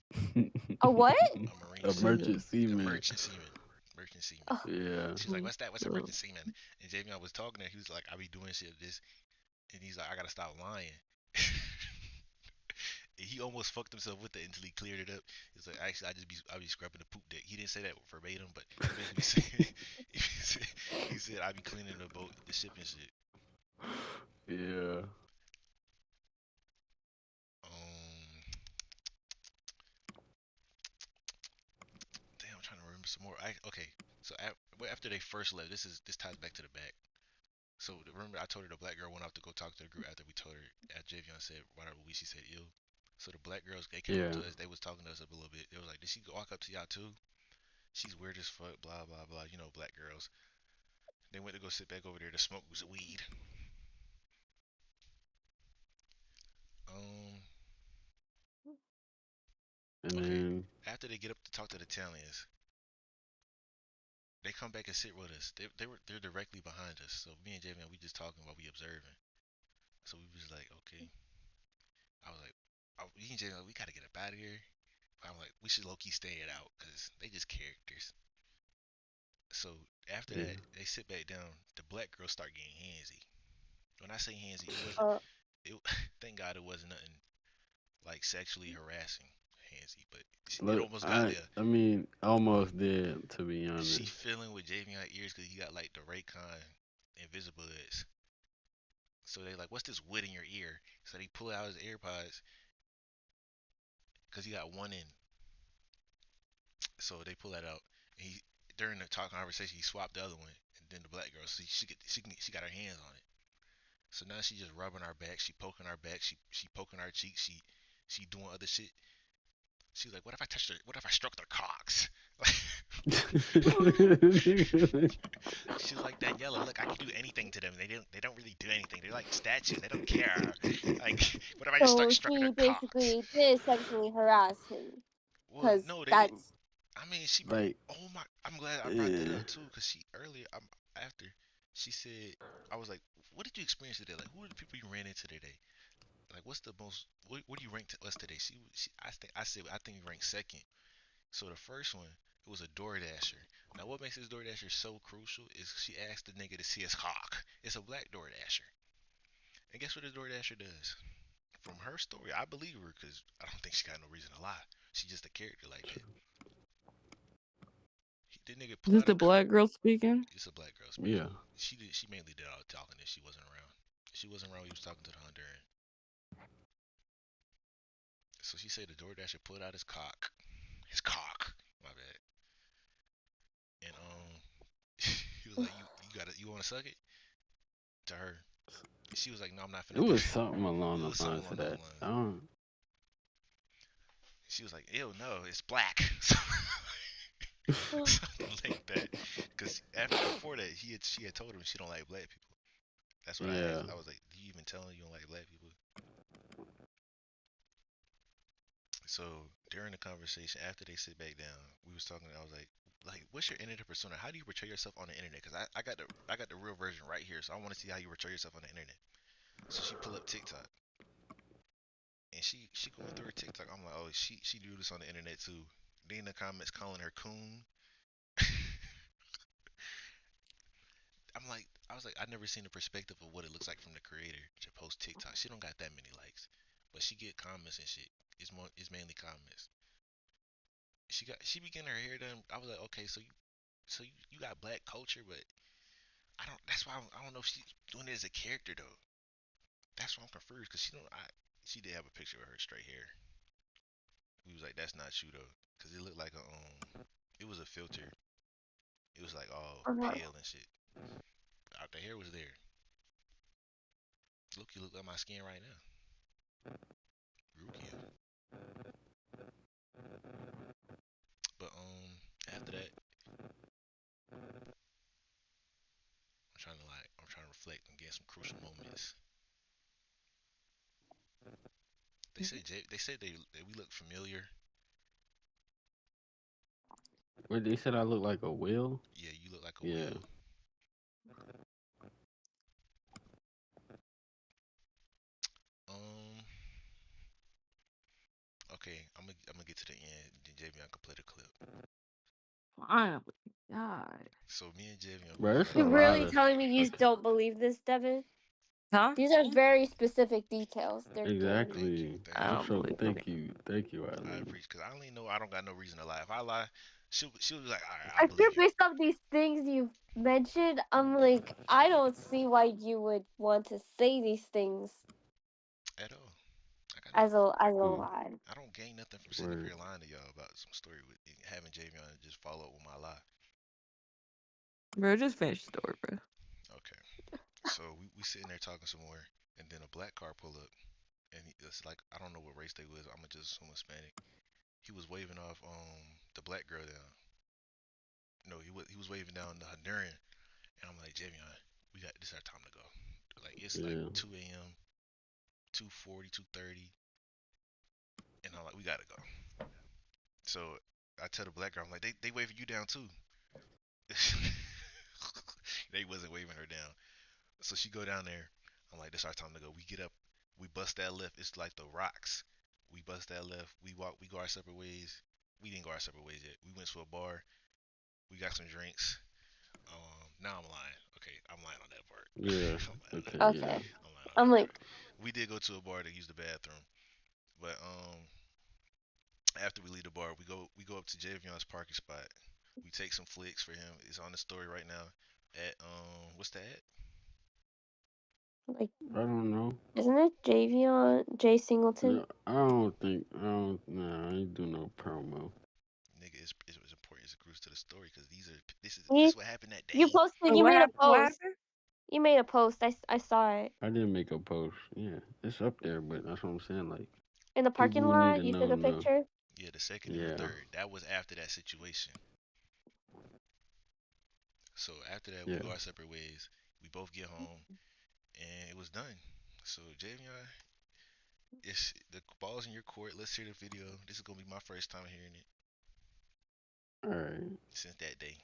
A what? a marine A seaman, merchant a seaman. merchant seaman, merchant seaman. Oh, Yeah. She's like, "What's that? What's a So, merchant seaman?" And Javion was talking to her. He was like, "I be doing shit this," and he's like, "I gotta stop lying." He almost fucked himself with it until he cleared it up. He's like, actually, I be scrubbing the poop deck. He didn't say that verbatim, but he basically said he said I be cleaning the boat, the ship and shit. Yeah. Um, remember some more. Okay. So after they first left, this ties back to the back. So remember, I told her the black girl went off to go talk to the group after we told her. Javion said, whatever we she said ill. So the black girls they came up Yeah. to us. They was talking to us a little bit. They was like, did she walk up to y'all too? She's weird as fuck. Blah blah blah. You know, black girls. They went to go sit back over there to smoke weed. Um. And Okay. then After they get up to talk to the Italians, they come back and sit with us. They're directly behind us. So me and Javion, we just talking while we observing. So we was like, okay. I was like, me and Javion, we gotta get up out of here. I'm like, we should low key stay it out because they just characters. So after yeah. that, they sit back down. The black girls start getting handsy. When I say handsy, it wasn't. Uh, It thank God it wasn't nothing like sexually harassing handsy, but it Look, almost got there. I mean, almost did, to be She honest. feeling with Javion ears because he got like the Raycon Invisible Buds. So they like, what's this wood in your ear? So they pull out his AirPods because he got one in. So they pull that out. And he during the talk conversation, he swapped the other one, and then the black girl, so she got her hands on it. So now she just rubbing our back, she poking our back, she poking our cheeks, she doing other shit. She was like, what if I touched her? What if I stroked their cocks? She was like Daniela. Look, I can do anything to them. They don't really do anything. They're like statues. They don't care. Like, what if I just start so stroking she their cocks? basically did sexually harass him Well, because no, they didn't. that's I mean, she. Like, Oh my! I'm glad I brought that eh. up too, cause she earlier. After she said, I was like, "What did you experience today? Like, who are the people you ran into today? Like, what's the most? What do you rank to us today?" I said, I think we ranked second. So the first one, it was a DoorDasher. Now, what makes this DoorDasher so crucial is she asked the nigga to see his cock. It's a black DoorDasher, and guess what the DoorDasher does? From her story, I believe her, cause I don't think she got no reason to lie. She just a character like that. The nigga Is pull this out a the cup. black girl speaking? It's a black girl speaking. Yeah. She mainly did all the talking if she wasn't around. If she wasn't around, he was talking to the Honduran. So she said the DoorDasher pulled out his cock. His cock. My bad. And he was like, you wanna suck it? To her. She was like, no, I'm not It finna do was that. something It along was the something lines along of those that. I lines. don't. She was like, ew, no, it's black. Something like that. Cause before that, she had told him she don't like black people. That's what I Yeah. asked. I was like, do you even tell her you don't like black people? So during the conversation, after they sit back down, we was talking. I was like, what's your internet persona? How do you portray yourself on the internet? Cause I got the real version right here, so I want to see how you portray yourself on the internet. So she pull up TikTok, and she going through her TikTok. I'm like, oh, she do this on the internet too. Then in the comments calling her coon. I was like, I never seen the perspective of what it looks like from the creator to post TikTok. She don't got that many likes, but she get comments and shit. It's mainly comments. She be getting her hair done. I was like, okay, so you got black culture, but I don't. That's why I don't know if she's doing it as a character though. That's why I'm confused because she don't. She did have a picture of her straight hair. We was like, that's not you though, because it looked like it was a filter. It was like all uh-huh. pale and shit. The hair was there. Look, you look like my skin right now. Rukia. But after that, I'm trying to reflect and get some crucial moments. They said that we look familiar. Wait, they said I look like a whale? Yeah, you look like a Yeah. whale. Um. Okay, I'm gonna get to the end. Then Javion can play the clip. Finally. God. So me and Javion, we Bro, was it's a You're lot really of. telling me you Okay. don't believe this, Devin? Huh? These are very specific details they're giving. Exactly. Thank I you. don't believe it. Thank you, I Eileen. appreciate because I only know I don't got no reason to lie. If I lie, she'll be like, all right, I I feel believe you. based off these things you've mentioned, I'm like, I don't see why you would want to say these things. At all. I got as a Mm, lie. I don't gain nothing from sitting up word. here lying to y'all about some story with having Javion just follow up with my lie. Bro, just finish the story, bro. Okay. So we sitting there talking some more, and then a black car pull up, and it's like I don't know what race they was. I'ma just assume Hispanic. He was waving off the black girl down. No, he was waving down the Honduran, and I'm like, Javion, we got this. Our time to go. Like it's like Yeah. 2 a.m., 2:40, 2:30, and I'm like, we gotta go. So I tell the black girl, I'm like, they waving you down too. They wasn't waving her down. So she go down there. I'm like, this our time to go. We get up, we bust that left. It's like the rocks. We bust that left. We walk. We go our separate ways. We didn't go our separate ways yet. We went to a bar. We got some drinks. Now I'm lying. Okay, I'm lying on that part. Yeah. I'm lying on that. Okay. Yeah. Okay. I'm lying on I'm that like, part. We did go to a bar to use the bathroom, but after we leave the bar, we go up to Javion's parking spot. We take some flicks for him. It's on the story right now. At what's that? like, I don't know. isn't it Javion Jay Singleton? No, I don't think. I don't. Nah, I ain't do no promo. Nigga, it's as important as it proves to the story because this You is what happened that you day. posted. So You what made a happened? What post. happened? You made a post. I saw it I didn't make a post. Yeah, it's up there, but that's what I'm saying. Like in the people parking who need lot. to You took know a know. picture Yeah, the second and the Yeah. third. That was after that situation. So after that, we Yeah. go our separate ways. We both get home, and it was done. So Javion, it's the ball's in your court. Let's hear the video. This is gonna be my first time hearing it All right. since that day.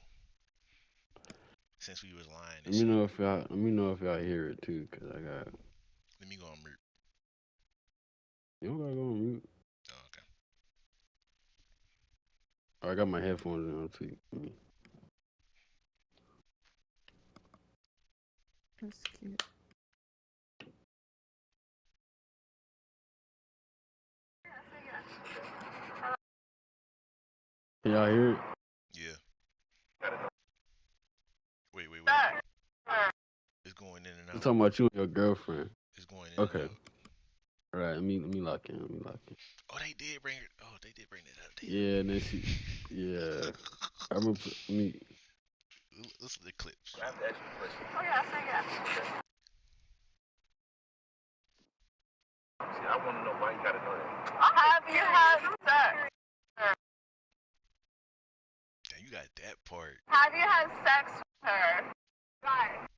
Since we was lying Let and me shit. know if y'all. Let me know if y'all hear it too, cause I got. Let me go on mute. You don't gotta go on mute. Oh, okay. Oh, I got my headphones on too. That's cute. Can y'all hear it? Yeah. Wait. It's going in and I'm out. talking about you and your girlfriend. It's going in Okay. and out. All right. Let me lock in. Let me lock in. Oh, they did bring it. Oh, they did bring it up. Damn. Yeah, and then she. Yeah. I'm gonna put me. Listen to the clips. See, I want to know why you gotta know that. Have you had sex? Damn, you got that part. Have you had sex with her? Right.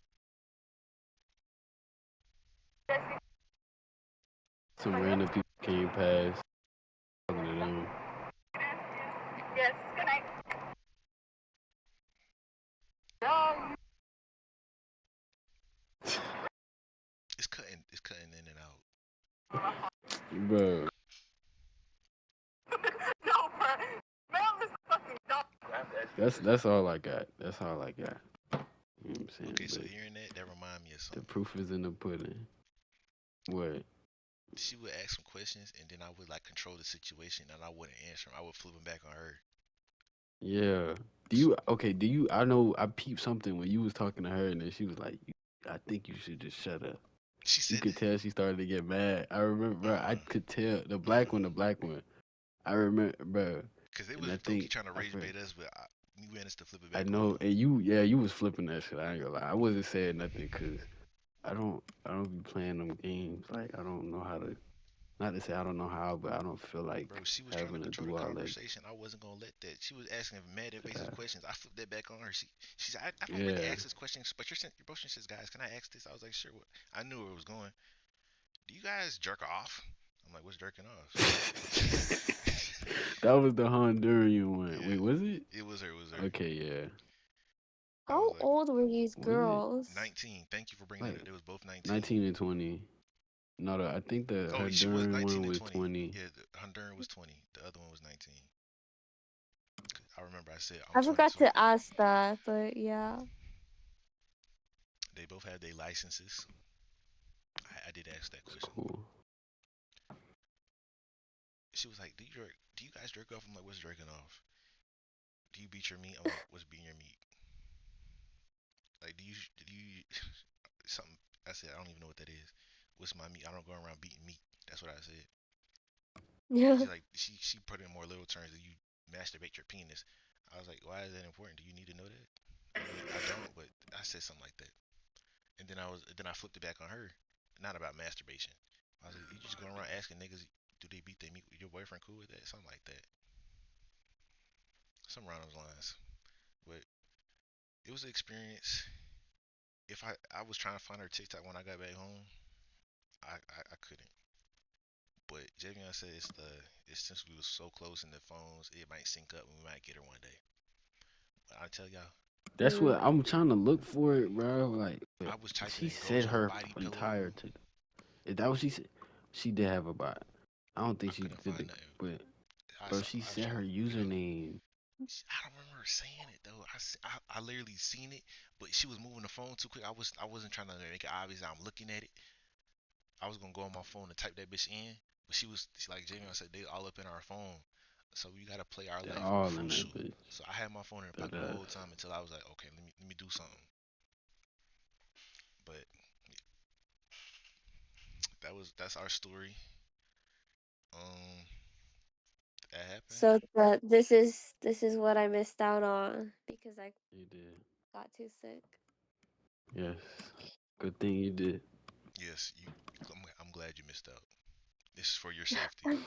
Some random people came past. Talking to them. Yes. Can I? No. It's cutting in and out. Bro. No, bro. Mel is fucking dumb. That's all I got. That's all I got. You know what I'm saying? Okay, so But hearing that remind me of the something. proof is in the pudding. What? She would ask some questions and then I would like control the situation and I wouldn't answer them. I would flip them back on her. Yeah. Do you okay? Do you? I know I peeped something when you was talking to her, and then she was like, "I think you should just shut up." She You said could that. tell she started to get mad. I remember, bro. I could tell the black one, the black one. I remember, bro. Cause they And was I low key think trying to I rage feel, bait us, but we managed to flip it I back on know, them. and you was flipping that shit. I ain't gonna lie. I wasn't saying nothing because I don't be playing them games. Like I don't know how to. Not to say I don't know how, but I don't feel like Bro, she was trying to having to control the do all that. conversation. I wasn't gonna let that. She was asking mad invasive Yeah. questions. I flipped that back on her. She said, I don't really Yeah. ask this question, but your motion says, guys, can I ask this? I was like, sure. What? I knew where it was going. Do you guys jerk off? I'm like, what's jerking off? That was the Honduran one. Yeah. Wait, was it? It was her. It was her. Okay, yeah. I was How like, old were these Was it girls? 19. Thank you for bringing that like up. They was both 19. 19 and 20? No, I think the Oh, she was Honduran 19 one and was 20. 20. Yeah, the Honduran was 20. The other one was 19. I remember I said I'm I forgot 22. to ask that, but yeah. They both had their licenses. I did ask that It's question. cool. She was like, Do you guys jerk off?" I'm like, "What's jerking off? Do you beat your meat?" I'm like, "What's beating your meat? Like, do you something?" I said, "I don't even know what that is. What's my meat? I don't go around beating meat." That's what I said. Yeah. She put in more little terms that you masturbate your penis. I was like, why is that important? Do you need to know that? I mean, I don't, but I said something like that. And then I flipped it back on her, not about masturbation. I was like, you just going around asking niggas, do they beat their meat? Your boyfriend cool with that? Something like that. Something around those lines. But it was an experience. If I was trying to find her TikTok when I got back home, I couldn't. But Javion said it's since we was so close in the phones, it might sync up and we might get her one day. But I tell y'all, That's what Mm. I'm trying to look for it, bro. Like, I was typing she in said goes on her body pillow. entire TikTok. Is that what she said? She did have a bot. I don't I think she couldn't did find it, nothing. but I bro, saw, she I was said trying her to, you know, username. I don't remember her saying it though. I literally seen it, but she was moving the phone too quick. I wasn't trying to make it obvious that I'm looking at it. I was gonna go on my phone and type that bitch in, but she like Jamie said, they all up in our phone. So we gotta play our They're life all in crucial. that bitch. So I had my phone in her That pocket the whole time until I was like, okay, let me do something. But that's our story. Um, that happened. So this is what I missed out on because I you did. got too sick. Yes. Good thing you did. Yes, you. I'm glad you missed out. This is for your safety.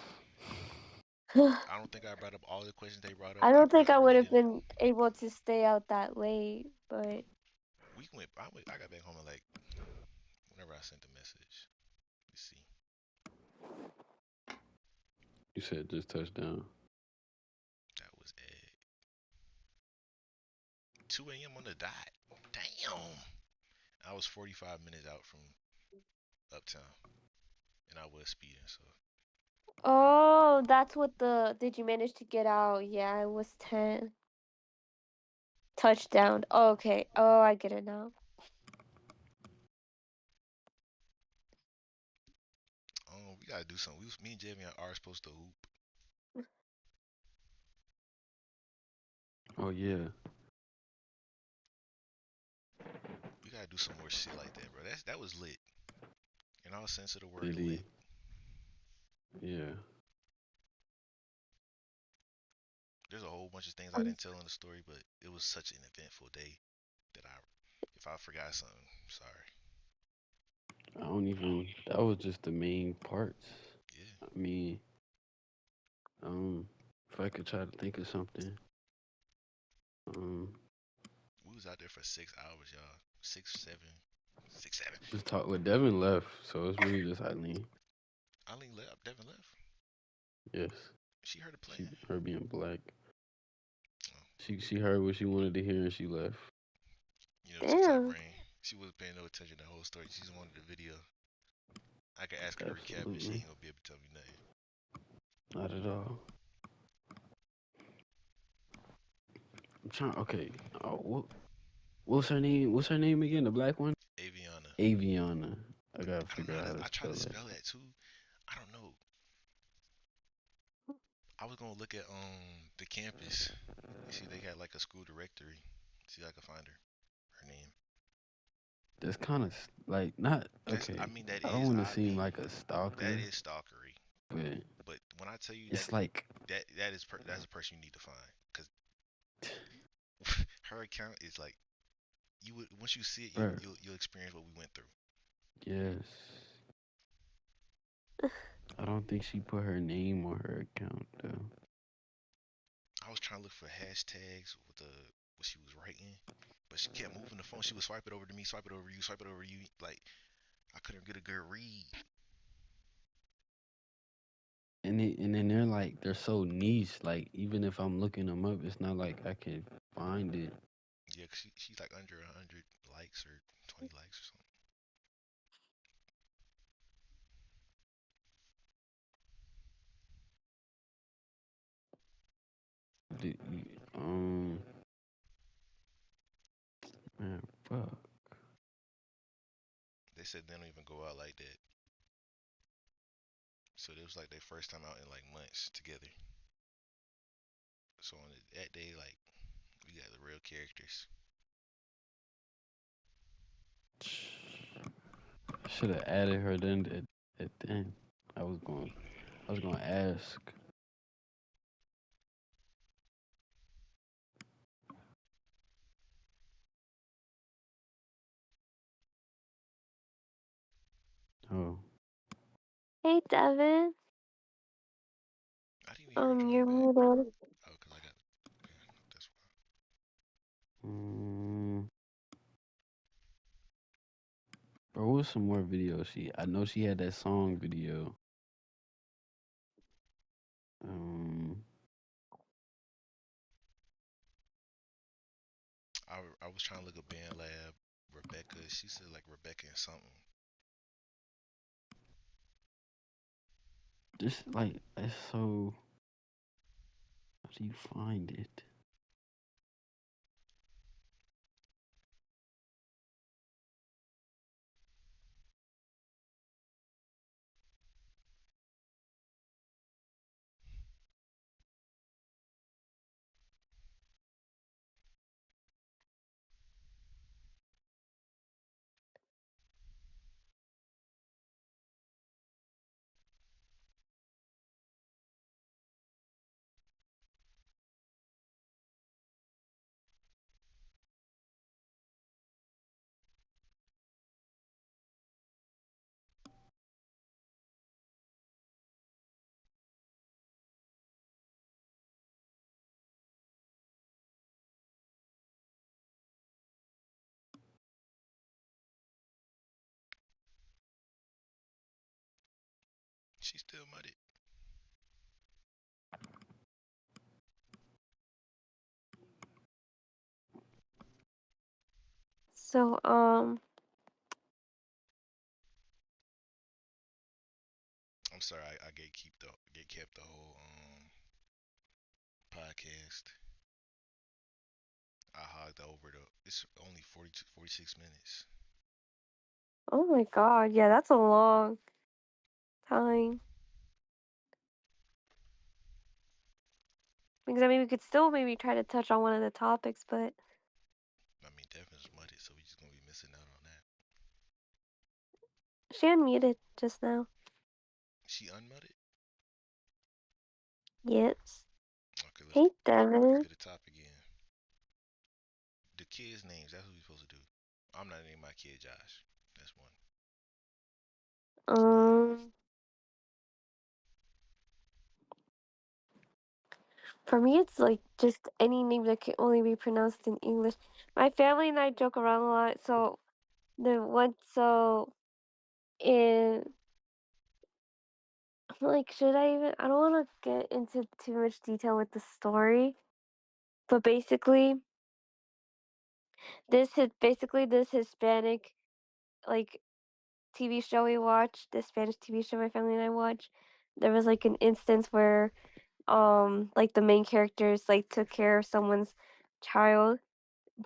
I don't think I brought up all the questions they brought up. I I, don't think I I would really have didn't. been able to stay out that late, but We went. I got back home at like whenever I sent the message. Let's see. You said just touchdown. That was at 2 a.m. on the dot. Damn. I was 45 minutes out from Uptown, and I was speeding. So oh, that's what the did you manage to get out? Yeah, it was 10. Touchdown. Oh, okay. Oh, I get it now. we gotta do something. Me and Jamie are supposed to hoop. Oh yeah. We gotta do some more shit like that, bro. That was lit. In all sense of the word, Did he? lit. Yeah. There's a whole bunch of things I didn't tell in the story, but it was such an eventful day that if I forgot something, sorry. I don't even. That was just the main parts. Yeah. I mean, if I could try to think of something, um, We was out there for 6 hours, y'all. 6, 7, 6, 7. just talk with Devin left, so it's really just Eileen. Eileen left. Devin left. Yes, She heard the plan. her being black. Oh, She heard what she wanted to hear and she left. TikTok Damn. brain. She wasn't paying no attention to the whole story. She just wanted the video. I could ask her to recap it. She Absolutely, ain't gonna be able to tell me nothing. not at all. I'm trying. Okay. Oh, what's her name? What's her name again? The black one? Aviana. Aviana. I gotta I don't know figure how out how to. to I tried spell to that. spell that too. I don't know. I was gonna look at the campus. You see, they got like a school directory. See if I can find her name. That's kind of like not That's. I okay. mean, that I don't is. want to I seem mean, like a that stalker, is stalkery. but But when I tell you it's like that's a person you need to find, cause her account is like you would once you see it, bruh, you'll experience what we went through. yes. I don't think she put her name on her account though. I was trying to look for hashtags with what she was writing, but she kept moving the phone. She would swipe it over to me, swipe it over you, swipe it over you. Like I couldn't get a good read. And then they're so niche. Like even if I'm looking them up, it's not like I can find it. Yeah, 'cause she's like under 100 likes or 20 likes or something. Do- man, fuck. They said they don't even go out like that. So it was like their first time out in like months together. So on that day, like we got the real characters. I should have added her then. At then I was going. I was gonna ask. Oh, Hey, Devin. I didn't even hear her join You're back. muted. Oh, cause I got. Yeah, that's why. mm, bro, what's some more videos? I know she had that song video. Um, I was trying to look up Band Lab, Rebecca. She said like Rebecca and something. just like that's so. How do you find it? She still mudded. So, I'm sorry, I get kept the whole podcast. I hogged over the. It's only 42, 46 minutes. oh my God, yeah, that's a long time. Because I mean, we could still maybe try to touch on one of the topics, but I mean, Devin's mudded, so we just gonna be missing out on that. she unmuted just now. She unmudded. Yes. Okay, Hey, let's Devin. get a topic in. The kids' names. That's what we supposed to do. I'm not naming my kid Josh. That's one. Um, for me, it's like just any name that can only be pronounced in English. My family and I joke around a lot, so the one so in like should I even? I don't want to get into too much detail with the story, but basically this Hispanic like TV show we watched, this Spanish TV show my family and I watched. There was like an instance where like the main characters like took care of someone's child,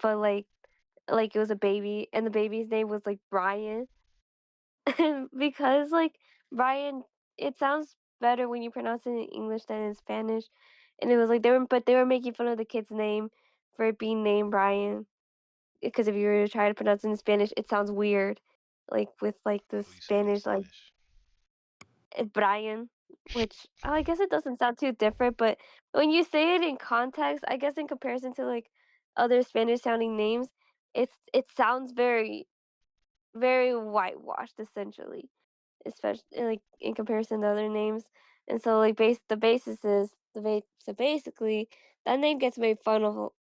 but like it was a baby and the baby's name was like Brian. Because like Brian, it sounds better when you pronounce it in English than in Spanish. And it was like they were making fun of the kid's name for it being named Brian. Because if you were to try to pronounce it in Spanish, it sounds weird. Like with like the What you saying in Spanish like Spanish? Brian, which I guess it doesn't sound too different, but when you say it in context, I guess in comparison to like other Spanish sounding names, it sounds very whitewashed essentially, especially like in comparison to other names. And so like the basis is so basically that name gets made fun of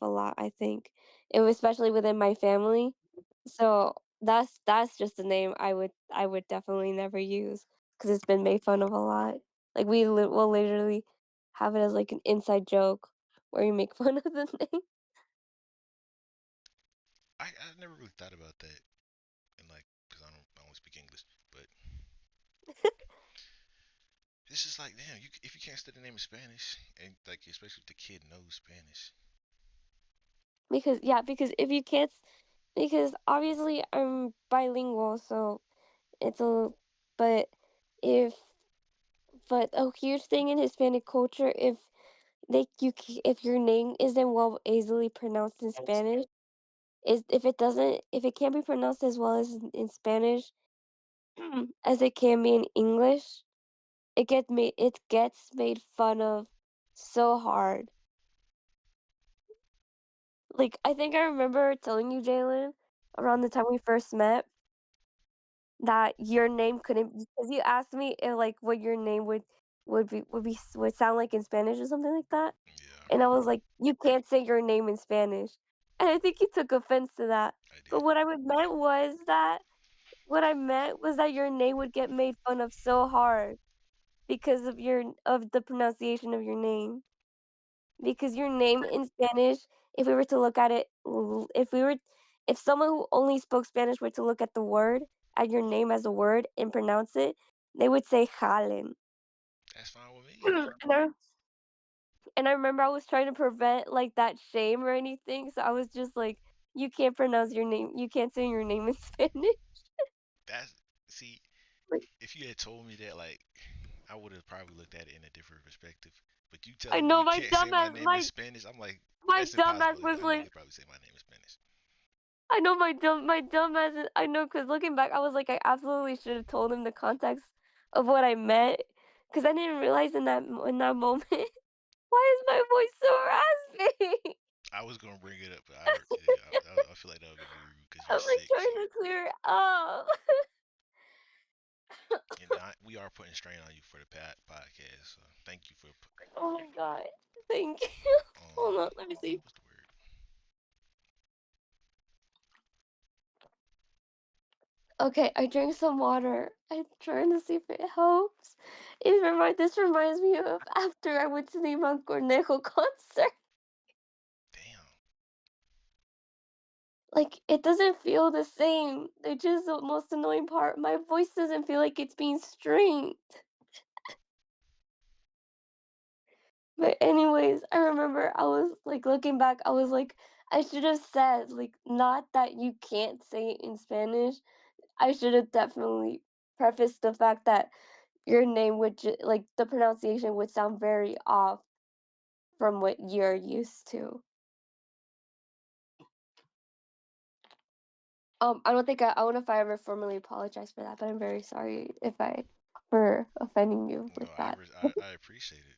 a lot, I think. It was especially within my family. So that's just a name I would definitely never use because it's been made fun of a lot. Like will literally have it as like an inside joke where you make fun of the name. I never really thought about that, and like, cause I don't speak English, but it's just like, damn, if you can't say the name in Spanish, and like, especially if the kid knows Spanish. Because yeah, because if you can't because obviously I'm bilingual, so it's a but if but a huge thing in Hispanic culture if your name isn't well easily pronounced in Spanish is if it can't be pronounced as well as in Spanish as it can be in English, it gets made fun of so hard. Like, I think I remember telling you, Jalen, around the time we first met, that your name couldn't because you asked me if, like, what your name would sound like in Spanish or something like that, Yeah, and I was like, "You can't say your name in Spanish," and I think you took offense to that, I but did. what I meant was that your name would get made fun of so hard because of the pronunciation of your name. Because your name in Spanish, if we were to look at it, if someone who only spoke Spanish were to look at the word, at your name as a word and pronounce it, they would say Jalen. That's fine with me. And I, and I remember I was trying to prevent like that shame or anything, so I was just like, you can't pronounce your name, you can't say your name in Spanish. That's see, Like, if you had told me that, like, I would have probably looked at it in a different perspective. But you I telling me know you can't say my name in Spanish, I'm like, my that's dumbass impossible. was I know you like, could probably say my name in Spanish. I know my dumbass I know, cause looking back, I was like, I absolutely should have told him the context of what I meant, cause I didn't realize in that moment, why is my voice so raspy? I was gonna bring it up, but I feel like that would be rude because you're I'm like sick. trying to clear it up. And we are putting strain on you for the podcast. So thank you for Oh my god, thank you. Hold on, let me see. what's the word? Okay, I drank some water. I'm trying to see if it helps. This reminds me of after I went to the Iman Cornejo concert. Damn. Like, it doesn't feel the same. Which is the most annoying part. My voice doesn't feel like it's being strained. But anyways, I remember I was like looking back, I was like, I should have said like not that you can't say it in Spanish. I should have definitely prefaced the fact that your name like the pronunciation would sound very off from what you're used to. I don't know if I ever formally apologized for that, but I'm very sorry if I for offending you No, with that. I appreciate it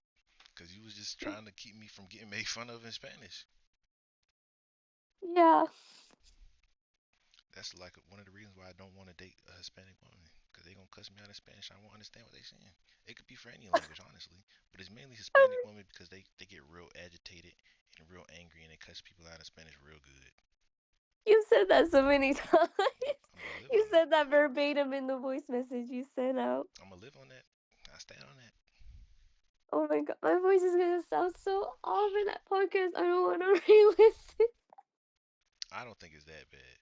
because you was just trying to keep me from getting made fun of in Spanish. Yeah. That's like one of the reasons why I don't want to date a Hispanic woman because they gonna cuss me out in Spanish. I won't understand what they saying. It could be for any language, honestly, but it's mainly Hispanic women because they get real agitated and real angry and they cuss people out in Spanish real good. You said that so many times. I'm gonna live You on that. said that verbatim in the voice message you sent out. I'm gonna live on that. I stand on that. Oh my god, my voice is gonna sound so off in that podcast. I don't want to re-listen. I don't think it's that bad.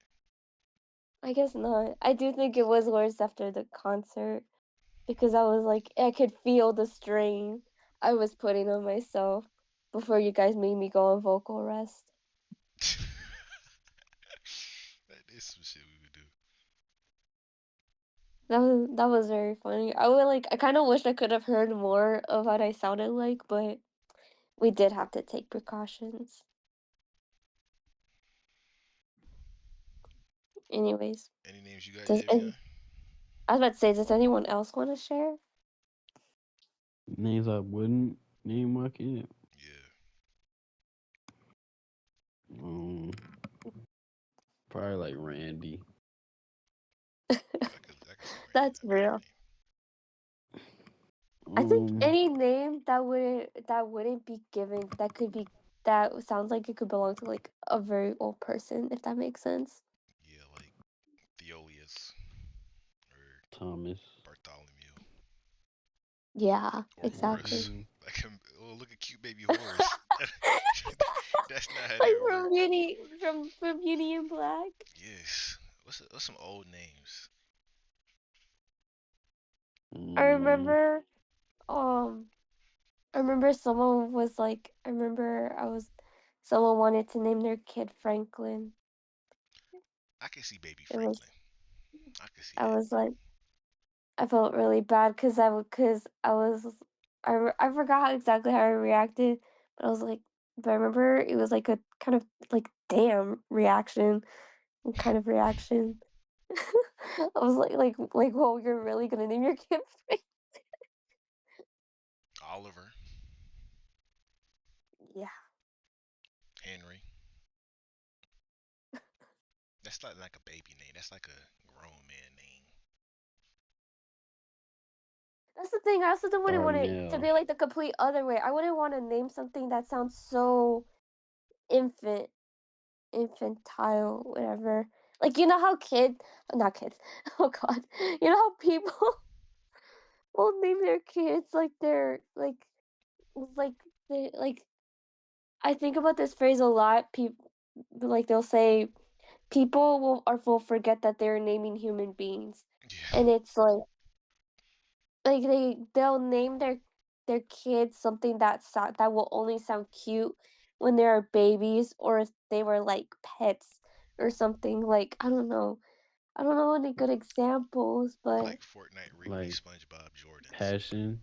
I guess not. I do think it was worse after the concert because I was like, I could feel the strain I was putting on myself before you guys made me go on vocal rest. That is some shit we would do. That was very funny. I kind of wish I could have heard more of what I sounded like, but we did have to take precautions. Anyways, Any names you got, does Javion? and I was about to say, does anyone else want to share? Names I wouldn't name my kid. Yeah. Um, Probably like Randy. I could see Randy That's not being real. your name. I think Um, any name that wouldn't be given that sounds like it could belong to like a very old person, if that makes sense. Yeah, like Theolius or Thomas. Bartholomew Yeah, or exactly. Horus. Like, oh, look at cute baby Horus. That's not how Like that works. from Beauty in Black. Yes. What's some old names? I Um, remember um I remember someone wanted to name their kid Franklin. I can see baby It was Franklin. I can see I that. was like I felt really bad because I forgot exactly how I reacted, but I was like, but I remember it was like a kind of like damn reaction kind of reaction. I was like, whoa, you're really gonna name your kid Frank? Oliver, Yeah. Henry. That's not like a baby name. That's like a grown man name. That's the thing. I also don't wouldn't want it to Darnell. be like the complete other way. I wouldn't want to name something that sounds so infantile, whatever. Like you know how not kids. Oh God, you know how people will name their kids like they're like they like. I think about this phrase a lot. People like they'll say people will forget that they're naming human beings, Yeah. and it's like they'll name their kids something that will only sound cute when they are babies or if they were like pets or something. Like I don't know any good examples, but Like Fortnite, Rigby, Like SpongeBob, Jordans. Passion.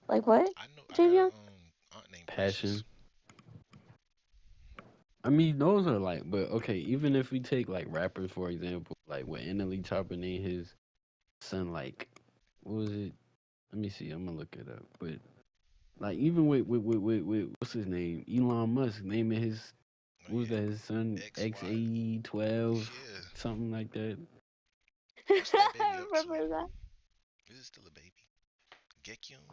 like what, I got a Javion? aunt named Precious. Passion. I mean, those are like, but okay, even if we take like rappers for example, like when NLE Chopper named his son like, what was it? Let me see. I'm gonna look it up. But like even with what's his name? Elon Musk naming his Oh what was yeah, that his son XY. XA12 Yeah. something like that. What's that baby I up to? remember that. Is it still a baby? Gekyung?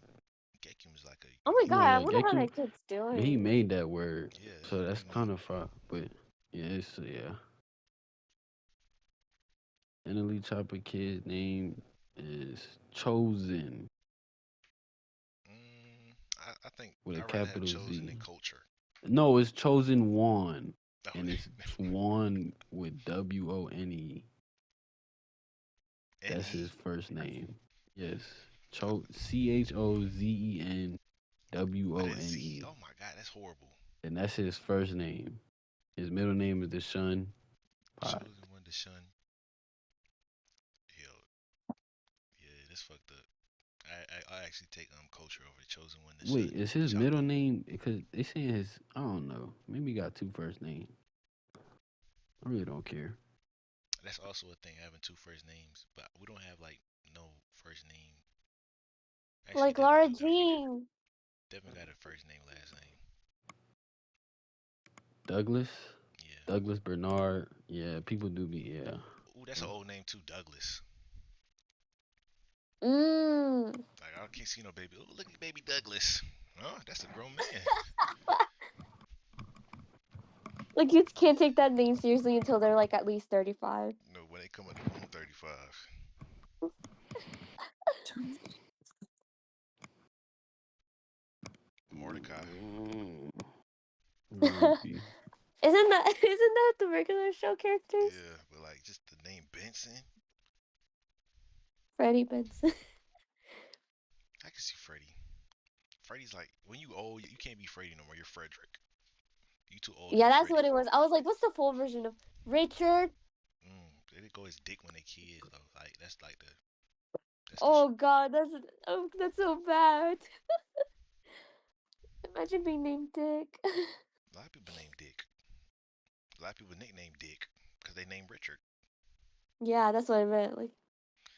Gekyung is like Oh a my God, youth. I Yeah, wonder how Gekim, that kid's but he doing. made that word, Yeah, so that's he made. kind of far. But yeah, it's yeah. NLE Chopper kid's name is Chosen I think with a I'd rather have capital chosen than Z. culture. No, it's Chosen One, Oh, and it's One with WONE. N That's his E. first name. Yes, CHOZEN But that Z. WONE, Oh my God, that's horrible. and that's his first name. His middle name is Deshaun Pot. Chosen one to shun. Yo, yeah, that's fucked up. I actually take culture over the chosen one to shun. Wait, is his middle Chopper. name? Because they saying his. I don't know. Maybe he got two first names. I really don't care. That's also a thing, having two first names, but we don't have like no first name. Actually, Like Devin Laura do got one. Jean. Devin got a first name, last name. Douglas, Yeah. Douglas Bernard. Yeah, people do be. Yeah. Ooh, that's an old name too, Douglas. Mmm. Like I can't see no baby. Ooh, look at baby Douglas. Oh, that's a grown man. Like you can't take that name seriously until they're like at least 35. No, when they come up on 35. Mordecai. Maybe. Isn't that the regular show characters? Yeah, but like just the name Benson, Freddie Benson. I can see Freddie. Freddie's like when you old, you can't be Freddie no more. You're Frederick. You too old to Yeah, be that's what Freddie. it was. I was like, what's the full version of Richard? They did go as Dick when they kids though. Like that's like that's the Oh God, that's so bad. Imagine being named Dick. a lot of people named Dick. A lot of people nicknamed Dick because they named Richard. Yeah, that's what I meant. Like,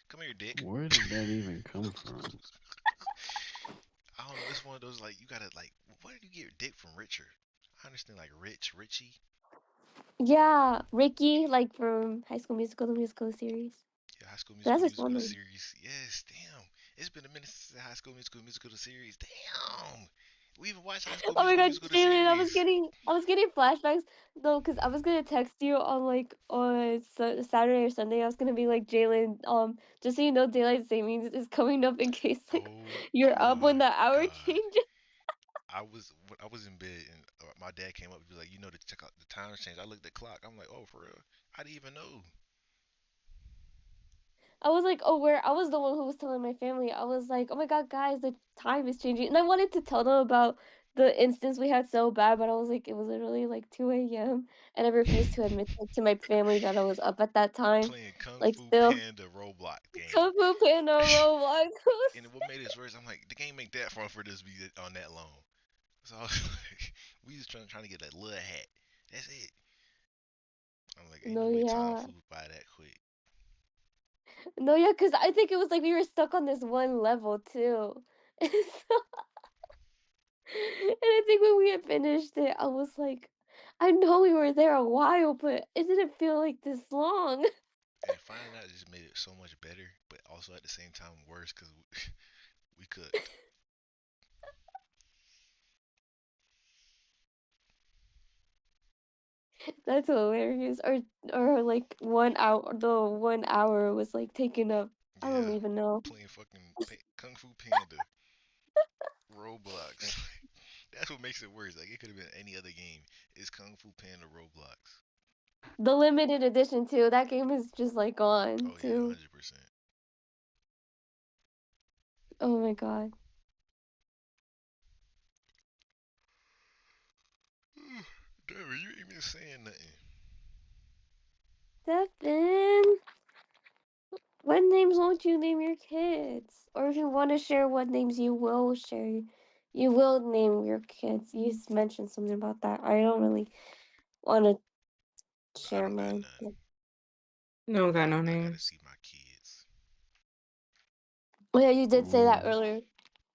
Come here, Dick. Where did that even come from? I don't know. It's one of those like you gotta like. Where did you get Dick from Richard? I understand like Rich, Richie. yeah, Ricky, like from High School Musical, the musical series. Yeah, High School That's Musical, his musical one the name. series. Yes, damn. It's been a minute since the High School Musical, musical the series. Damn. We even watched High School Oh my Musical, God, musical the Jalen, series. I was getting flashbacks though, cause I was gonna text you on like on Saturday or Sunday. I was gonna be like, Jalen, just so you know, daylight savings is coming up in case like Oh you're up when my the hour god. changes. I was in bed and my dad came up and was like, you know, to check out the times change. I looked at the clock. I'm like, oh, for real? I didn't even know. I was like, oh, where I was the one who was telling my family. I was like, oh my God, guys, the time is changing, and I wanted to tell them about the instance we had so bad, but I was like, it was literally like 2 a.m. and I refused to admit to my family that I was up at that time. Playing Kung Like Fu still, Panda Roblox game. Kung Fu Panda Roblox. And what made it worse, I'm like, the game ain't that far for this to be on that long. So I was like, we just trying to get that little hat. That's it. I'm like, ain't no No, way time yeah. flew by that quick. No, yeah, because I think it was like we were stuck on this one level too. And I think when we had finished it, I was like, I know we were there a while, but it didn't feel like this long. And finding out just made it so much better, but also at the same time worse because we cooked. That's hilarious. Or like 1 hour, the 1 hour was like taken up. I don't Yeah, even know. playing fucking Kung Fu Panda, Roblox. That's what makes it worse. Like it could have been any other game. It's Kung Fu Panda Roblox. The limited edition too. That game is just like gone Oh yeah, too. 100%. Oh my god. Damn, you ain't even saying nothing. Devin, what names won't you name your kids? Or if you want to share what names you will share, you will name your kids. You mentioned something about that. I don't really want to I share don't got mine. none. No got no I gotta names. see my kids. Oh yeah, you did say that Ooh. earlier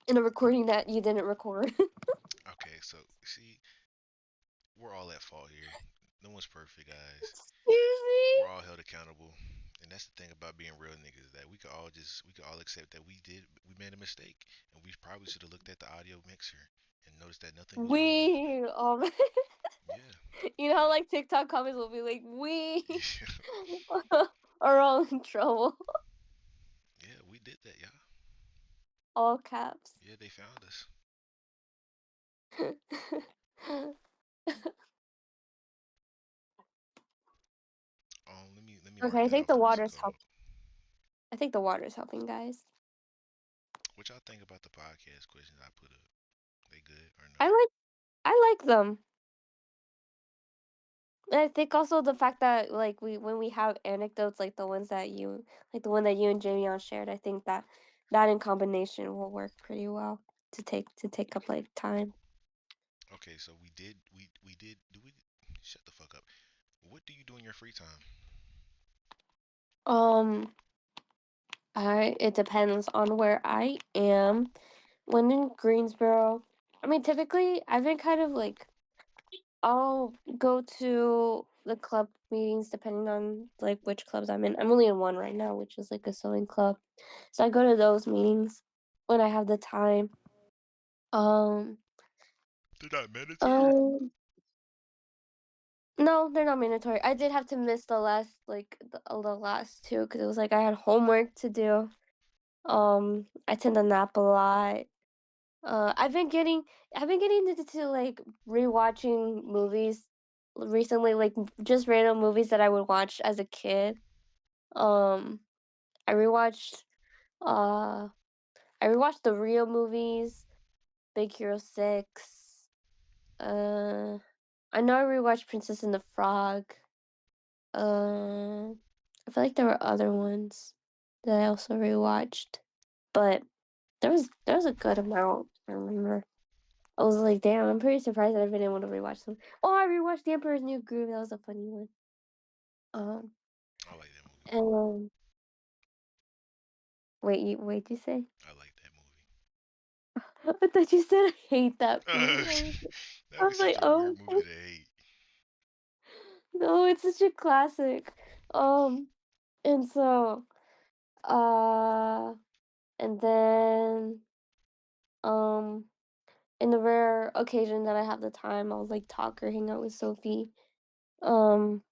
in a recording that you didn't record. Okay, so see, we're all at fault here. No one's perfect, guys. We're Seriously? all held accountable. And that's the thing about being real niggas, that we could all accept that we made a mistake, and we probably should have looked at the audio mixer and noticed that nothing was moving. We Yeah. you know how like TikTok comments will be like we Yeah. are all in trouble. Yeah, we did that, y'all. All caps. Yeah, they found us. Let me Okay, mark I that think off the the what's it water's called. help. I think the water's helping, guys. What y'all think about the podcast questions I put up? They good or no? I like them. And I think also the fact that like when we have anecdotes like the ones that you like the one that you and Javion shared, I think that that in combination will work pretty well to take up like time. Okay, so we did do we shut the fuck up. What do you do in your free time? Um, I it depends on where I am. When in Greensboro, I mean typically I've been kind of like I'll go to the club meetings depending on like which clubs I'm in. I'm only in one right now, which is like a sewing club. So I go to those meetings when I have the time. Um, They're not mandatory. um, no, they're not mandatory. I did have to miss the last the last two because it was like I had homework to do. I tend to nap a lot. I've been getting into like rewatching movies recently, like just random movies that I would watch as a kid. Um, I rewatched uh I rewatched the Rio movies, Big Hero 6. Uh, I know I rewatched Princess and the Frog. I feel like there were other ones that I also rewatched, but there was a good amount. I remember. I was like, damn, I'm pretty surprised that I've been able to rewatch them. Oh, I rewatched The Emperor's New Groove. That was a funny one. Um, I like that movie. and wait, you say? I like that movie. I thought you said I hate that movie. I That'd be was like, such a oh, weird movie to hate. no, it's such a classic. Um, and so, uh, and then, um, in the rare occasion that I have the time, I'll like talk or hang out with Sophie. Um,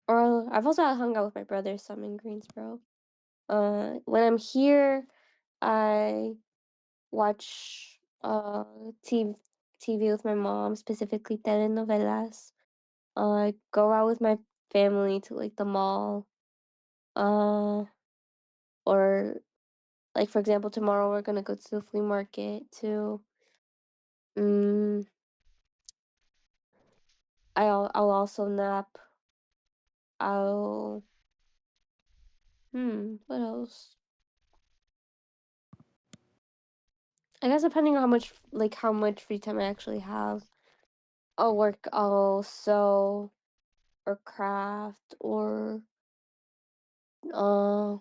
or I've also hung out with my brother some in Greensboro. When I'm here, I watch TV with my mom, specifically telenovelas. I go out with my family to like the mall. Uh, or like for example, tomorrow we're gonna go to the flea market too. Mm, I'll also nap. I'll what else? I guess depending on how much free time I actually have, I'll sew or craft or uh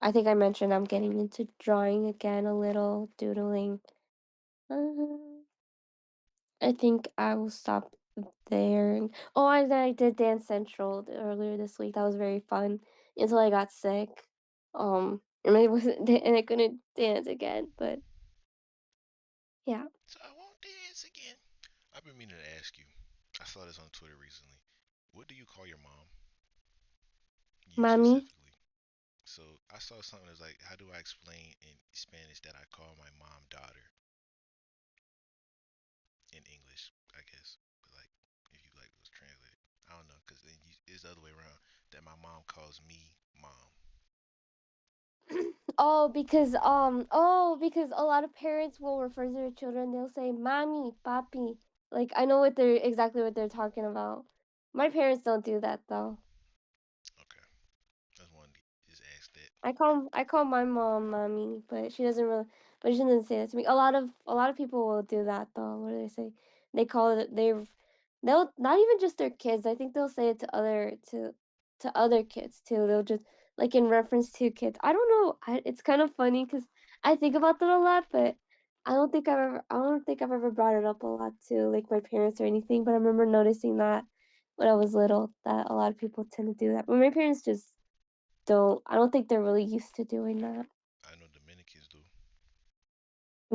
I think I mentioned I'm getting into drawing again a little, doodling. I think I will stop there. Oh, I did Dance Central earlier this week. That was very fun until I got sick. And I wasn't and I couldn't dance again. But yeah, So I won't dance again. I've been meaning to ask you. I saw this on Twitter recently. What do you call your mom? You mommy. specifically. So I saw something that's like, how do I explain in Spanish that I call my mom daughter in English? I guess, but like, if you like was translated, I don't know, cause it's the other way around. That my mom calls me mom. Because a lot of parents will refer to their children. They'll say mommy, papi. Like I know exactly what they're talking about. My parents don't do that though. Okay, that's one. Just ask that. I call my mom mommy, but she doesn't really. But she doesn't say that to me. A lot of people will do that though. What do they say? They call it they'll not even just their kids. I think they'll say it to other kids too. They'll just like in reference to kids. I don't know. It's kind of funny because I think about that a lot, but I don't think I've ever brought it up a lot to like my parents or anything. But I remember noticing that when I was little that a lot of people tend to do that. But my parents just I don't think they're really used to doing that. I know Dominicans do.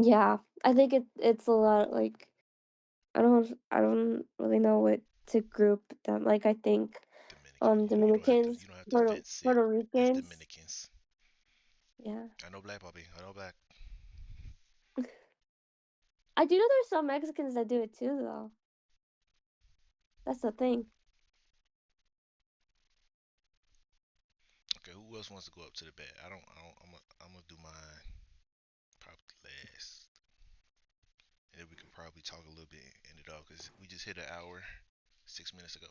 Yeah, I think it's a lot like I don't really know what to group them. Like I think Dominican. Dominicans, You don't have to fence it. Puerto It's Ricans. Dominicans. Yeah. I know black, puppy. I know black. I do know there's some Mexicans that do it too though. That's the thing. Okay, who else wants to go up to the bat? I don't. I'm gonna do mine probably last, and then we could probably talk a little bit and end it off because we just hit an hour 6 minutes ago.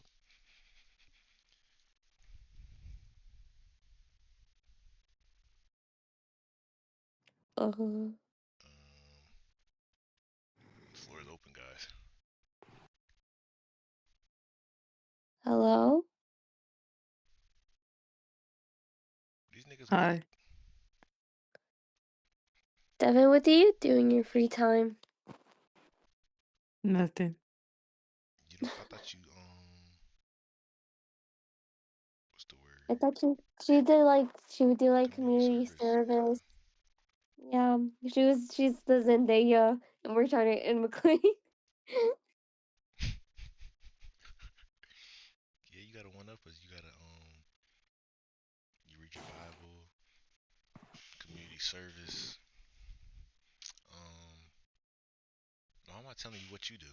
Uh, The floor is open, guys. hello? These niggas go. Hi. Devin, what do you do in your free time? Nothing. You know, I thought you what's the I word? thought she would do like Community community service. service. Yeah, she's the Zendaya and we're trying to in McLean. Yeah, you gotta one up us. You gotta you read your Bible, community service. Um, no, I'm not telling you what you do.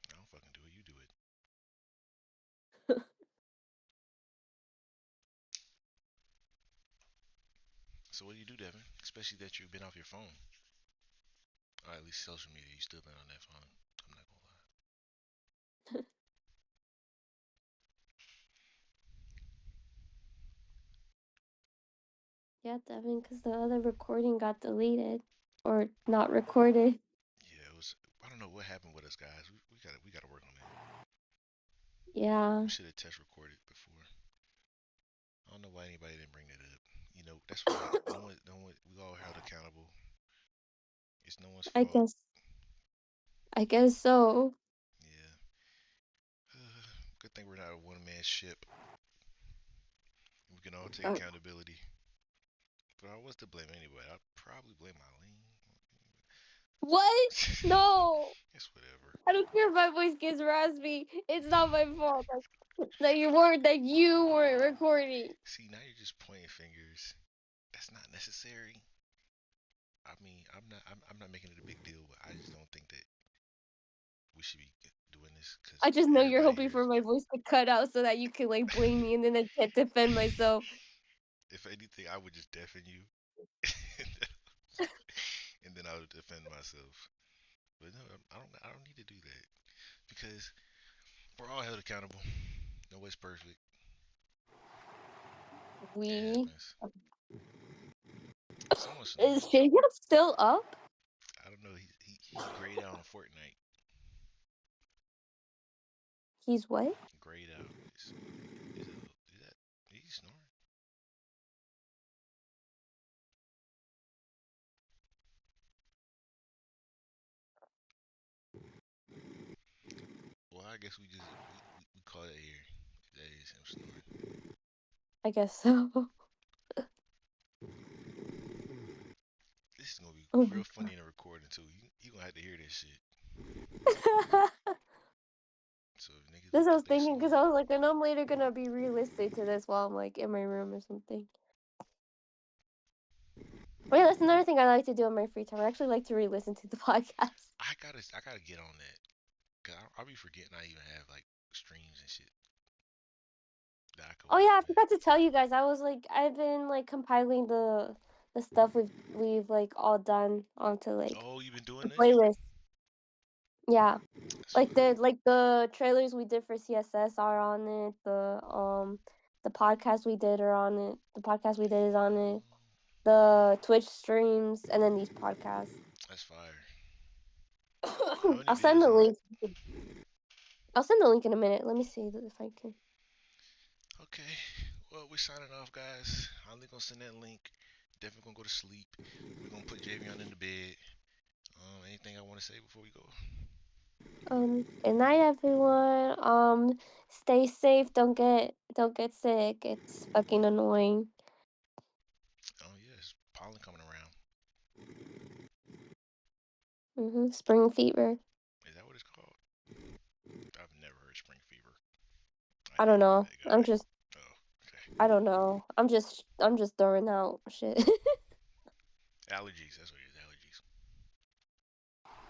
I don't fucking do it. You do it. So what do you do, Devin? Especially that you've been off your phone, or at least social media. You still been on that phone. I'm not gonna lie. Yeah, Devin, because the other recording got deleted or not recorded. Yeah, it was. I don't know what happened with us, guys. We gotta work on that. Yeah, We should have test recorded before. I don't know why anybody didn't bring that up. You know, that's why no one. We all held accountable. It's no one's I fault. guess I guess so. Yeah. Good thing we're not a one man ship. We can all take Uh, accountability. But I was to blame anyway. I'd probably blame Eileen. what? No, It's whatever. I don't care if my voice gets raspy. It's not my fault that you weren't recording. See, now you're just pointing fingers. That's not necessary. I mean, I'm not making it a big deal, but I just don't think that we should be doing this because I just know you're everybody hoping here for is. my voice to cut out so that you can like blame me and then I can't defend myself. If anything, I would just deafen you, and then I would defend myself. But no, I don't need to do that because we're all held accountable. Nobody's perfect. It We happens. Someone's is snoring. Jacob still up? I don't know. He grayed out on Fortnite. He's what? Grayed out. Is that? Is he snoring? I guess we call it here. That is him snoring. I guess so. This is gonna be Oh real my funny in the recording too. You gonna have to hear this shit. god. So if niggas This look I at was they thinking because I snoring. was like, I know I'm later gonna be re-listening to this while I'm like in my room or something. Oh yeah, that's another thing I like to do in my free time. I actually like to re-listen to the podcast. I gotta get on that. Cause I'll be forgetting I even have like streams and shit that I could Oh watch yeah, I back. forgot to tell you guys. I've been like compiling the stuff we've like all done onto like Oh, you been the doing that? playlist. Yeah. That's Like fine. the trailers we did for CSS are on it. The podcast we did are on it. The podcast we did is on it. The Twitch streams and then these podcasts. That's fire. How many I'll send videos the on it? link. I'll send the link in a minute. Let me see if I can. Okay. Well, we're signing off, guys. I'm gonna send that link. Definitely gonna go to sleep. We're gonna put Javion in the bed. Anything I want to say before we go? Good night, everyone. Stay safe. Don't get sick. It's fucking annoying. Oh yes, pollen coming around. Spring fever. Is that what it's called? I've never heard spring fever. I don't know. That guy. Oh, okay. I don't know. I'm just throwing out shit. Allergies. That's what it is. Allergies.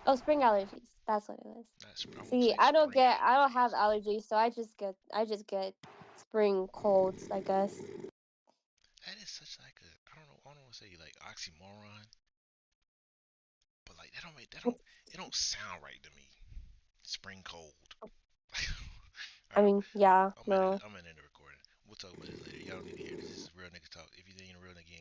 Oh, spring allergies. That's what it is. I won't See, say I don't spring have allergies. allergies, so I just get spring colds, I guess. That is such like a I don't want to say like oxymoron, but like it don't sound right to me. Spring cold. I Alright, mean, yeah, no. I'm in the recording. We'll talk about this later. Y'all don't need to hear this. This is real nigga talk. If you ain't a real nigga, you ain't